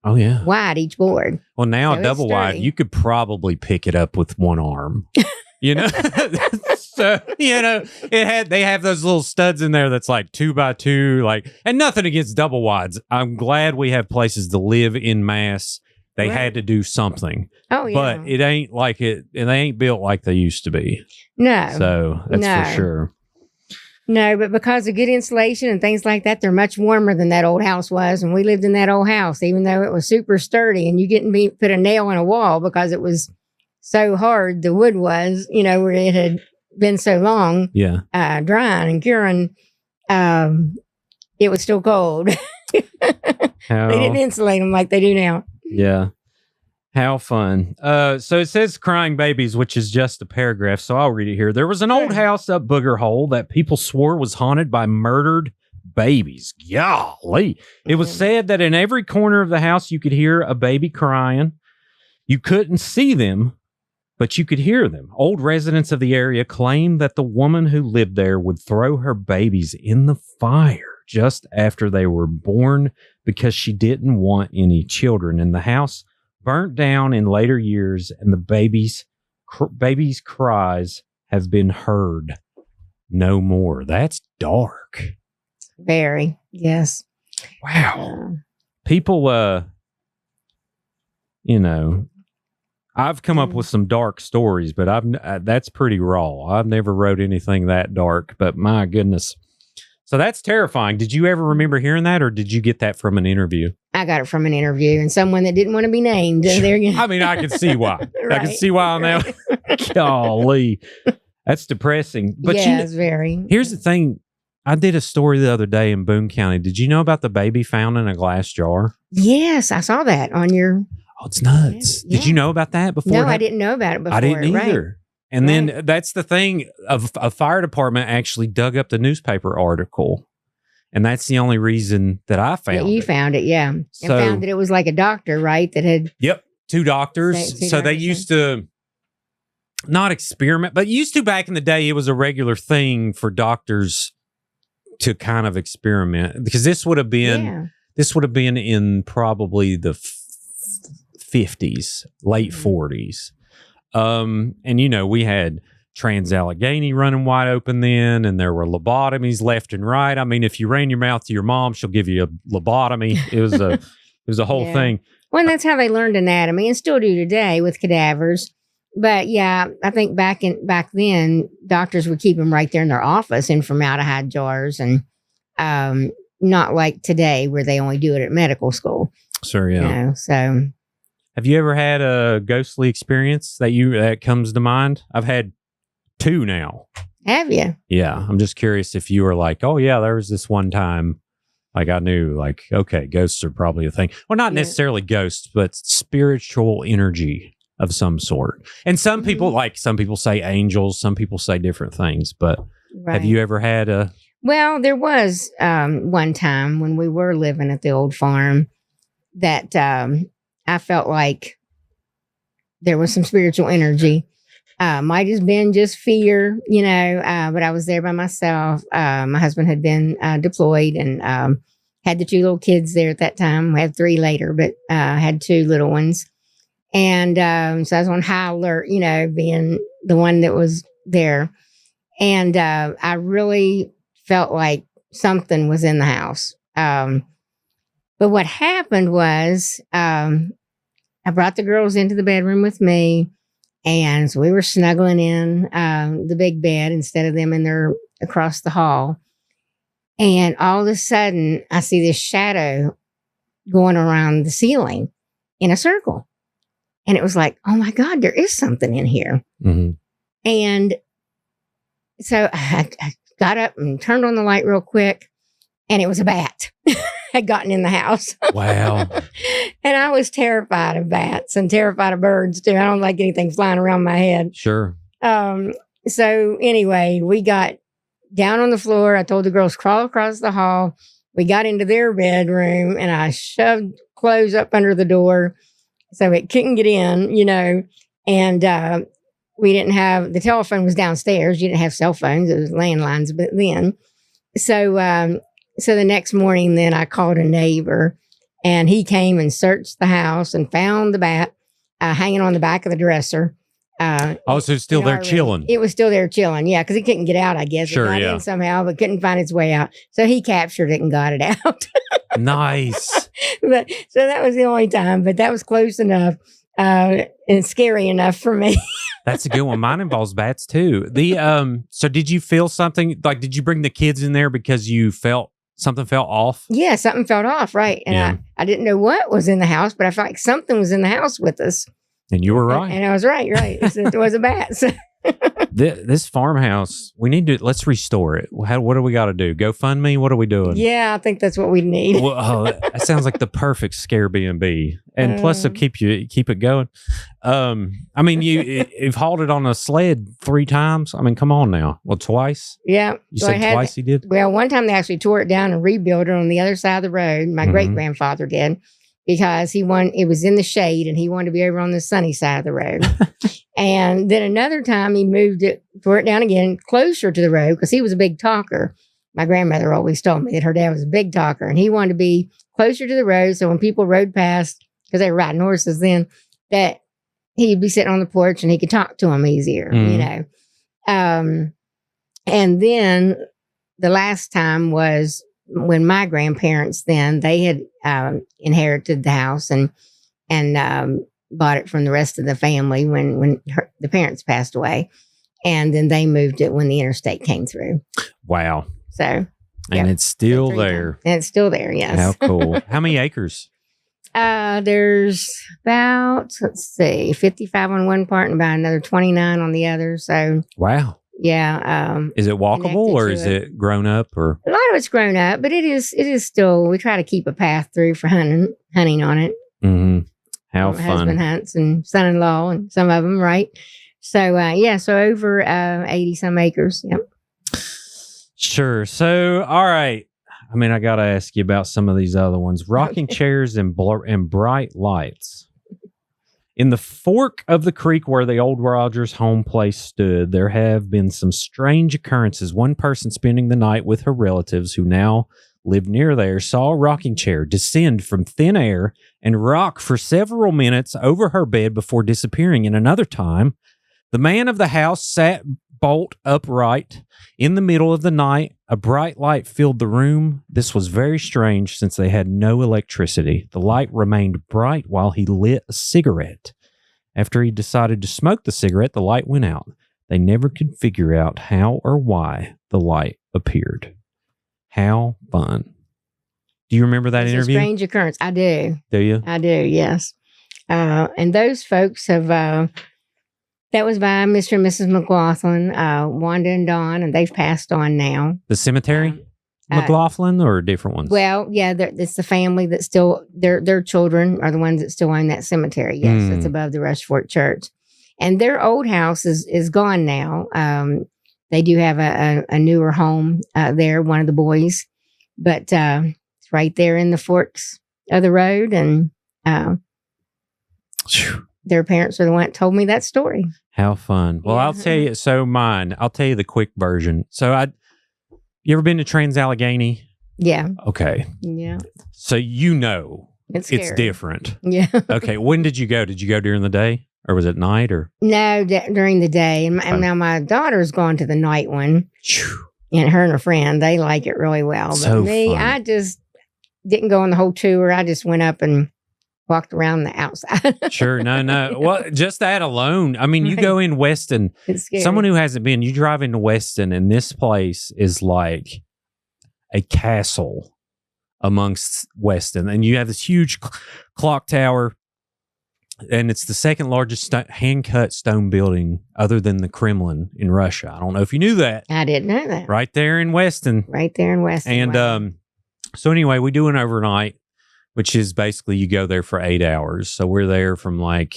wide each board. Well, now so double wide, you could probably pick it up with one arm. So, they have those little studs in there that's like 2x2, and nothing against double wides. I'm glad we have places to live in mass. They had to do something. Oh, yeah. But it ain't like it, and they ain't built like they used to be. No. So that's for sure. No, but because of good insulation and things like that, they're much warmer than that old house was. And we lived in that old house, even though it was super sturdy and you didn't put a nail in a wall because it was so hard. The wood was, where it had been so long. Yeah. Drying and curing. It was still cold. They didn't insulate them like they do now. Yeah. How fun. So it says crying babies, which is just a paragraph, so I'll read it here. There was an old house up Booger Hole that people swore was haunted by murdered babies. Golly. It was said that in every corner of the house you could hear a baby crying. You couldn't see them, but you could hear them. Old residents of the area claimed that the woman who lived there would throw her babies in the fire just after they were born because she didn't want any children in the house. Burnt down in later years, and the babies' cries have been heard no more. That's dark. Very, yes. Wow. People, you know, I've come up with some dark stories, but that's pretty raw. I've never wrote anything that dark, but my goodness. So that's terrifying. Did you ever remember hearing that, or did you get that from an interview? I got it from an interview and someone that didn't want to be named. There you go. I mean, I can see why. Right, I can see why on that. Golly. That's depressing. But it's very. Here's the thing. I did a story the other day in Boone County. Did you know about the baby found in a glass jar? Yes, I saw that on your. Oh, it's nuts. Yeah. Did you know about that before? No, I didn't know about it before. I didn't either. Right. And then that's the thing. A fire department actually dug up the newspaper article. And that's the only reason that I found it. You found it, yeah. And found that it was like a doctor, right? That had... Yep, two doctors. So they used to not experiment, but used to back in the day, it was a regular thing for doctors to kind of experiment. Because this would have been in probably the 50s, late 40s. And, you know, we had Trans-Allegheny running wide open then, and there were lobotomies left and right. I mean, if you ran your mouth to your mom, she'll give you a lobotomy. It was a whole thing. Well, and that's how they learned anatomy, and still do today with cadavers. But yeah, I think back then, doctors would keep them right there in their office in formaldehyde jars, and not like today where they only do it at medical school. Sure, yeah. You know, so, have you ever had a ghostly experience that comes to mind? I've had 2 now. Have you? Yeah. I'm just curious if you were like, oh, yeah, there was this one time, like I knew, like, okay, ghosts are probably a thing. Well, not necessarily ghosts, but spiritual energy of some sort. And some people say angels, some people say different things. But have you ever had a... Well, there was one time when we were living at the old farm that I felt like there was some spiritual energy. Might have been just fear, you know, but I was there by myself. My husband had been deployed and had the 2 little kids there at that time. We had 3 later, but had 2 little ones. And so I was on high alert, you know, being the one that was there. And I really felt like something was in the house. But what happened was I brought the girls into the bedroom with me. And so we were snuggling in the big bed instead of them in there across the hall. And all of a sudden, I see this shadow going around the ceiling in a circle. And it was like, oh my God, there is something in here. Mm-hmm. And so I got up and turned on the light real quick. And it was a bat had gotten in the house. Wow. And I was terrified of bats and terrified of birds too. I don't like anything flying around my head. Sure. So anyway, we got down on the floor. I told the girls, crawl across the hall. We got into their bedroom and I shoved clothes up under the door so it couldn't get in, you know. And we didn't have, the telephone was downstairs. You didn't have cell phones. It was landlines but then. So the next morning, then I called a neighbor, and he came and searched the house and found the bat hanging on the back of the dresser. So it's still there chilling. It was still there chilling, yeah, because it couldn't get out, I guess. Sure, it got in somehow, but couldn't find its way out. So he captured it and got it out. Nice. But so that was the only time, but that was close enough and scary enough for me. That's a good one. Mine involves bats too. So did you feel something, like did you bring the kids in there because you felt something felt off? Yeah, something felt off, right. And I didn't know what was in the house, but I felt like something was in the house with us. And you were right. And I was right. It was a bat. So. This farmhouse, let's restore it. What do we got to do? GoFundMe? What are we doing? Yeah, I think that's what we need. Well, that sounds like the perfect scare B&B. And plus, it'll keep it going. I mean, you've hauled it on a sled 3 times. I mean, come on now. Well, twice? Yeah. You said twice he did? Well, one time they actually tore it down and rebuilt it on the other side of the road. My great-grandfather did, because it was in the shade and he wanted to be over on the sunny side of the road. And then another time he tore it down again closer to the road because he was a big talker. My grandmother always told me that her dad was a big talker and he wanted to be closer to the road. So when people rode past, because they were riding horses then, that he'd be sitting on the porch and he could talk to them easier, you know. And then the last time was when my grandparents then, they had inherited the house and bought it from the rest of the family when the parents passed away. And then they moved it when the interstate came through. Wow. So. And it's still there. And it's still there, yes. How cool. How many acres? There's about, 55 on one part and about another 29 on the other. So. Wow. Yeah. Is it walkable or is it grown up or? A lot of it's grown up, but it is still, we try to keep a path through for hunting on it. Mm-hmm. How my fun. husband hunts and son-in-law and some of them, right? So, so over 80 some acres. Yep. Sure. So, all right. I mean, I got to ask you about some of these other ones. Rocking chairs and bright lights. In the fork of the creek where the old Rogers home place stood, there have been some strange occurrences. One person spending the night with her relatives who now live near there saw a rocking chair descend from thin air and rock for several minutes over her bed before disappearing. And another time, the man of the house sat bolt upright in the middle of the night. A bright light filled the room. This was very strange since they had no electricity. The light remained bright while he lit a cigarette. After he decided to smoke the cigarette, the light went out. They never could figure out how or why the light appeared. How fun. Do you remember that interview? A strange occurrence. I do. Do you? I do, yes. And those folks have, that was by Mr. and Mrs. McLaughlin, Wanda and Dawn, and they've passed on now. The cemetery? McLaughlin or different ones? Well, yeah, it's the family that still, their children are the ones that still own that cemetery. Yes, it's above the Rushford Church. And their old house is gone now. They do have a newer home there, one of the boys, but it's right there in the forks of the road. And their parents are the one that told me that story. How fun. Well, I'll tell you. So I'll tell you the quick version. So you ever been to Trans-Allegheny? Yeah. Okay. Yeah. So it's different. Yeah. Okay. When did you go? Did you go during the day? Or was it night? Or no, during the day. And now my daughter's gone to the night one, and her and her friend, they like it really well. But so me, fun. I just didn't go on the whole tour. I just went up and walked around the outside. Sure, no. Well, just that alone. I mean, you go in Weston. It's scary. Someone who hasn't been, you drive into Weston, and this place is like a castle amongst Weston, and you have this huge clock tower. And it's the second largest hand-cut stone building other than the Kremlin in Russia. I don't know if you knew that. I didn't know that. Right there in Weston. Right there in Weston. And wow. So anyway, we do an overnight, which is basically you go there for 8 hours. So we're there from I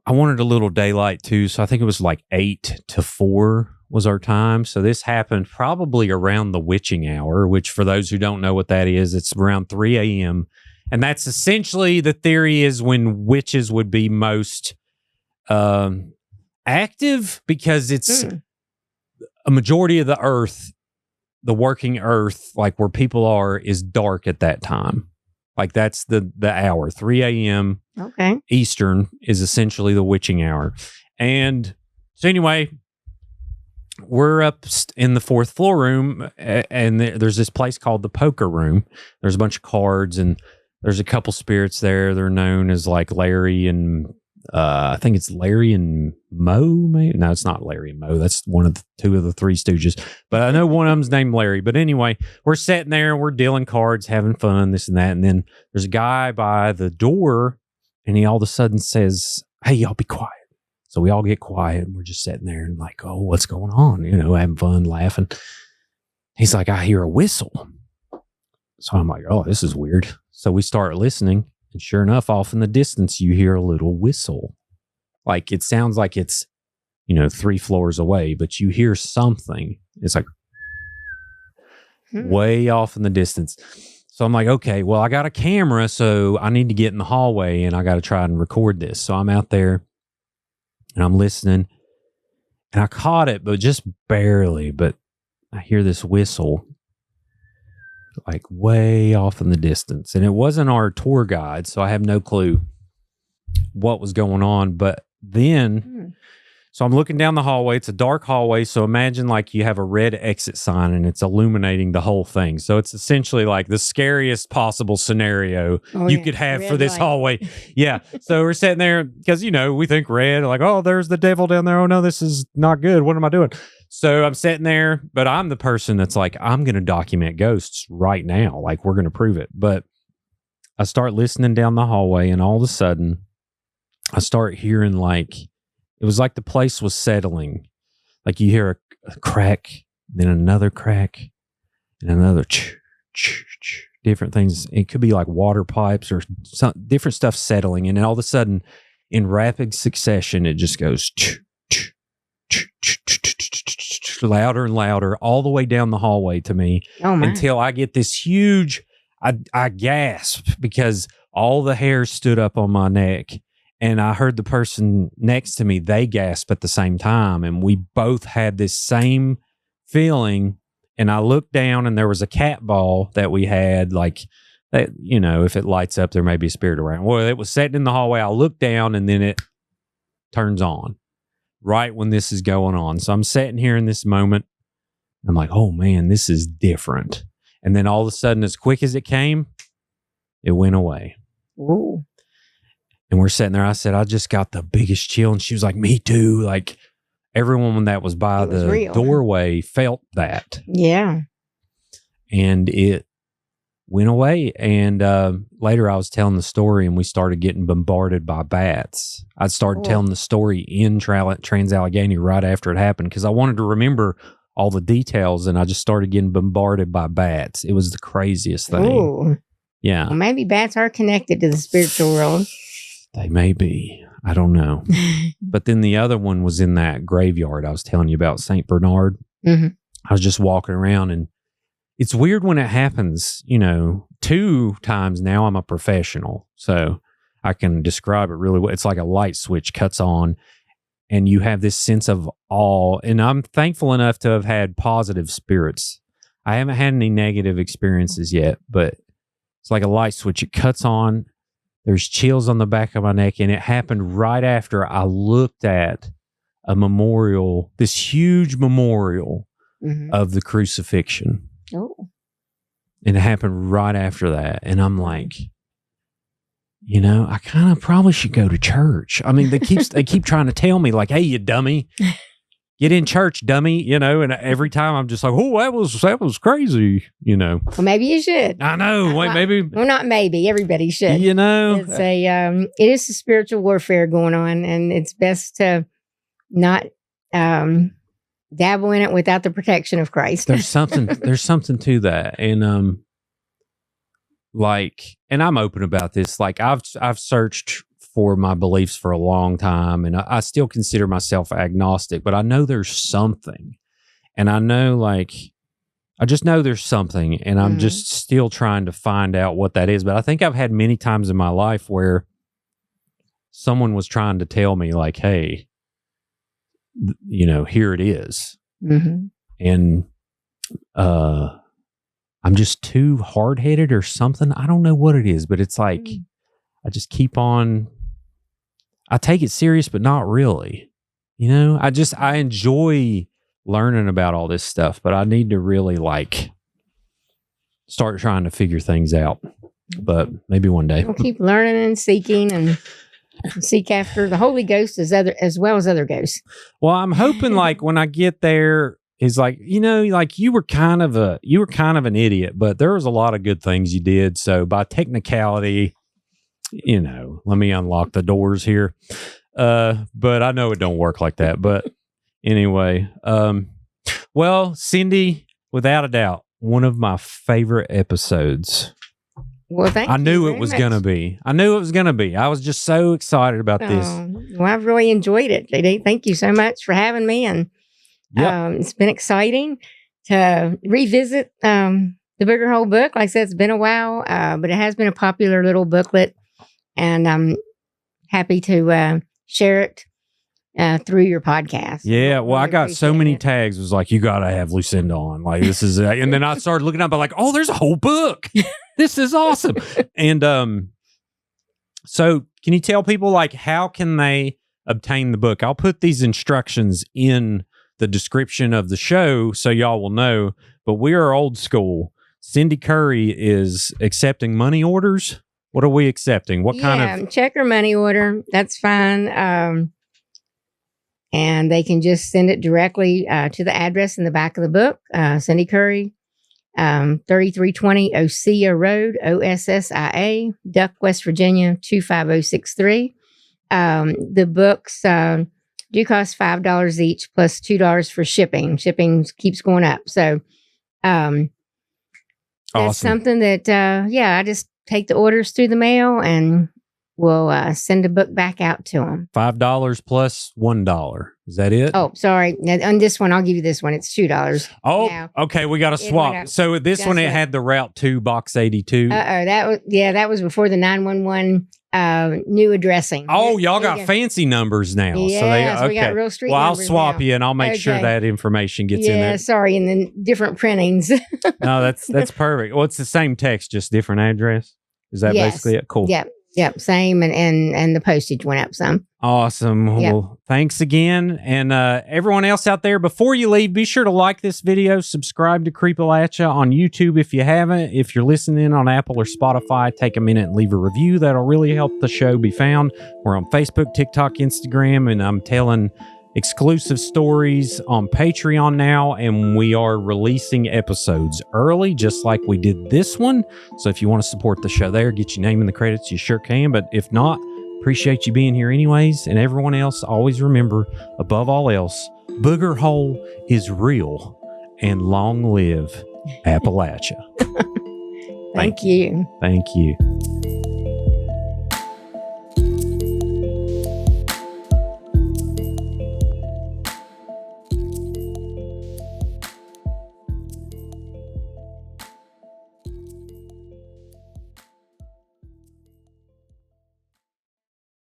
wanted a little daylight too. So I think it was 8 to 4 was our time. So this happened probably around the witching hour, which for those who don't know what that is, it's around 3 a.m., and that's essentially the theory is when witches would be most active because it's a majority of the earth, the working earth, where people are, is dark at that time. That's the hour, 3 a.m. Okay. Eastern is essentially the witching hour. And so anyway, we're up in the 4th floor room and there's this place called the poker room. There's a bunch of cards and there's a couple spirits there. They're known as Larry and I think it's Larry and Moe. Maybe? No, it's not Larry and Moe. That's one of the 2 of the 3 Stooges. But I know one of them's named Larry. But anyway, we're sitting there and we're dealing cards, having fun, this and that. And then there's a guy by the door and he all of a sudden says, "Hey, y'all be quiet." So we all get quiet and we're just sitting there and like, oh, what's going on? Having fun, laughing. He's like, I hear a whistle. So I'm like, oh, this is weird. So we start listening. And sure enough, off in the distance, you hear a little whistle. Like it sounds like it's, 3 floors away, but you hear something. It's like way off in the distance. So I'm like, okay, well, I got a camera, so I need to get in the hallway and I got to try and record this. So I'm out there and I'm listening and I caught it, but just barely. But I hear this whistle like way off in the distance. And it wasn't our tour guide, so I have no clue what was going on. But then, so I'm looking down the hallway. It's a dark hallway. So imagine like you have a red exit sign and it's illuminating the whole thing. So it's essentially like the scariest possible scenario you could have red for this hallway. Yeah. So we're sitting there because, we think red, like, oh, there's the devil down there. Oh, no, this is not good. What am I doing? So I'm sitting there, but I'm the person that's like, I'm going to document ghosts right now. Like, we're going to prove it. But I start listening down the hallway, and all of a sudden, I start hearing like, it was like the place was settling. Like you hear a crack, then another crack, and another different things. It could be like water pipes or some different stuff settling. And then all of a sudden, in rapid succession, it just goes louder and louder all the way down the hallway to me until I get this huge, I gasp because all the hair stood up on my neck. And I heard the person next to me, they gasp at the same time. And we both had this same feeling. And I looked down and there was a cat ball that we had, like, that, if it lights up, there may be a spirit around. Well, it was sitting in the hallway. I looked down and then it turns on right when this is going on. So I'm sitting here in this moment. I'm like, oh man, this is different. And then all of a sudden, as quick as it came, it went away. Ooh. And we're sitting there. I said, I just got the biggest chill. And she was like, me too. Like everyone that was by the doorway felt that. Yeah. And it went away. And later I was telling the story and we started getting bombarded by bats. I started telling the story in Trans-Allegheny right after it happened because I wanted to remember all the details, and I just started getting bombarded by bats. It was the craziest thing. Ooh. Yeah. Well, maybe bats are connected to the spiritual world. They may be. I don't know. But then the other one was in that graveyard I was telling you about, St. Bernard. Mm-hmm. I was just walking around, and it's weird when it happens. 2 times now I'm a professional, so I can describe it really well. It's like a light switch cuts on, and you have this sense of awe. And I'm thankful enough to have had positive spirits. I haven't had any negative experiences yet, but it's like a light switch. It cuts on. There's chills on the back of my neck, and it happened right after I looked at a memorial, this huge memorial of the crucifixion. Oh. And it happened right after that. And I'm like, I kind of probably should go to church. I mean, they keep trying to tell me like, hey, you dummy, get in church, dummy, and every time I'm just like, oh, that was crazy, Well, maybe you should. I know. Wait, maybe. Well, not maybe. Everybody should. It's it is a spiritual warfare going on, and it's best to not dabble in it without the protection of Christ. There's something to that. And and I'm open about this. Like I've searched for my beliefs for a long time, and I still consider myself agnostic, but I know there's something. And I know I just know there's something, and I'm just still trying to find out what that is. But I think I've had many times in my life where someone was trying to tell me like, hey, here it is. Mm-hmm. And I'm just too hard-headed or something. I don't know what it is, but it's like I just keep on. I take it serious, but not really. I enjoy learning about all this stuff, but I need to really start trying to figure things out. But maybe one day. We'll keep learning and seeking and seek after the Holy Ghost as well as other ghosts. Well, I'm hoping when I get there, is you were kind of an idiot, but there was a lot of good things you did. So by technicality, let me unlock the doors here. But I know it don't work like that. But anyway, well, Cindy, without a doubt, one of my favorite episodes. Well, thank you. I knew it very was much. going to be. I was just so excited about this. Well, I've really enjoyed it, JD. Thank you so much for having me. And Yep. it's been exciting to revisit the Booger Hole book. Like I said, it's been a while, but it has been a popular little booklet. And I'm happy to share it through your podcast. Yeah, well, I Really got so appreciate many it. tags. It was like, you got to have Lucinda on. Like, this is, and then I started looking up, I'm like, oh, there's a whole book. This is awesome. And so can you tell people, like, how can they obtain the book? I'll put these instructions in the description of the show so y'all will know, but we are old school. Cindy Curry is accepting money orders. What are we accepting? What kind of? Check or money order. That's fine. And they can just send it directly to the address in the back of the book. Cindy Curry, 3320 Ossia Road, OSSIA, Duck, West Virginia, 25063. The books do cost $5 each plus $2 for shipping. Shipping keeps going up. So that's Awesome. something that, I just take the orders through the mail and we'll send a book back out to them. $5 plus $1. Is that it? Oh, sorry. Now, on this one, I'll give you this one. It's $2. Oh, now. okay. We got to It went swap. up. So this That's one, it right. had the Route 2 Box 82. That was before the 911 new addressing. Oh, y'all got fancy numbers now. Yes, so we got real street Well, I'll numbers swap now. you and I'll make sure Okay. that information gets in Yeah, there. sorry, and then different printings. No, that's perfect. Well, it's the same text, just different address. Is that Yes. basically it? Cool. Yep, same, and the postage went up some. Awesome. Yep. Well, thanks again. And everyone else out there, before you leave, be sure to like this video, subscribe to Creepalachia on YouTube if you haven't. If you're listening on Apple or Spotify, take a minute and leave a review. That'll really help the show be found. We're on Facebook, TikTok, Instagram, and I'm telling exclusive stories on Patreon now, and we are releasing episodes early, just like we did this one. So if you want to support the show there, get your name in the credits, you sure can. But if not, appreciate you being here anyways. And everyone else, always remember, above all else, Booger Hole is real, and long live Appalachia. Thank you. Thank you.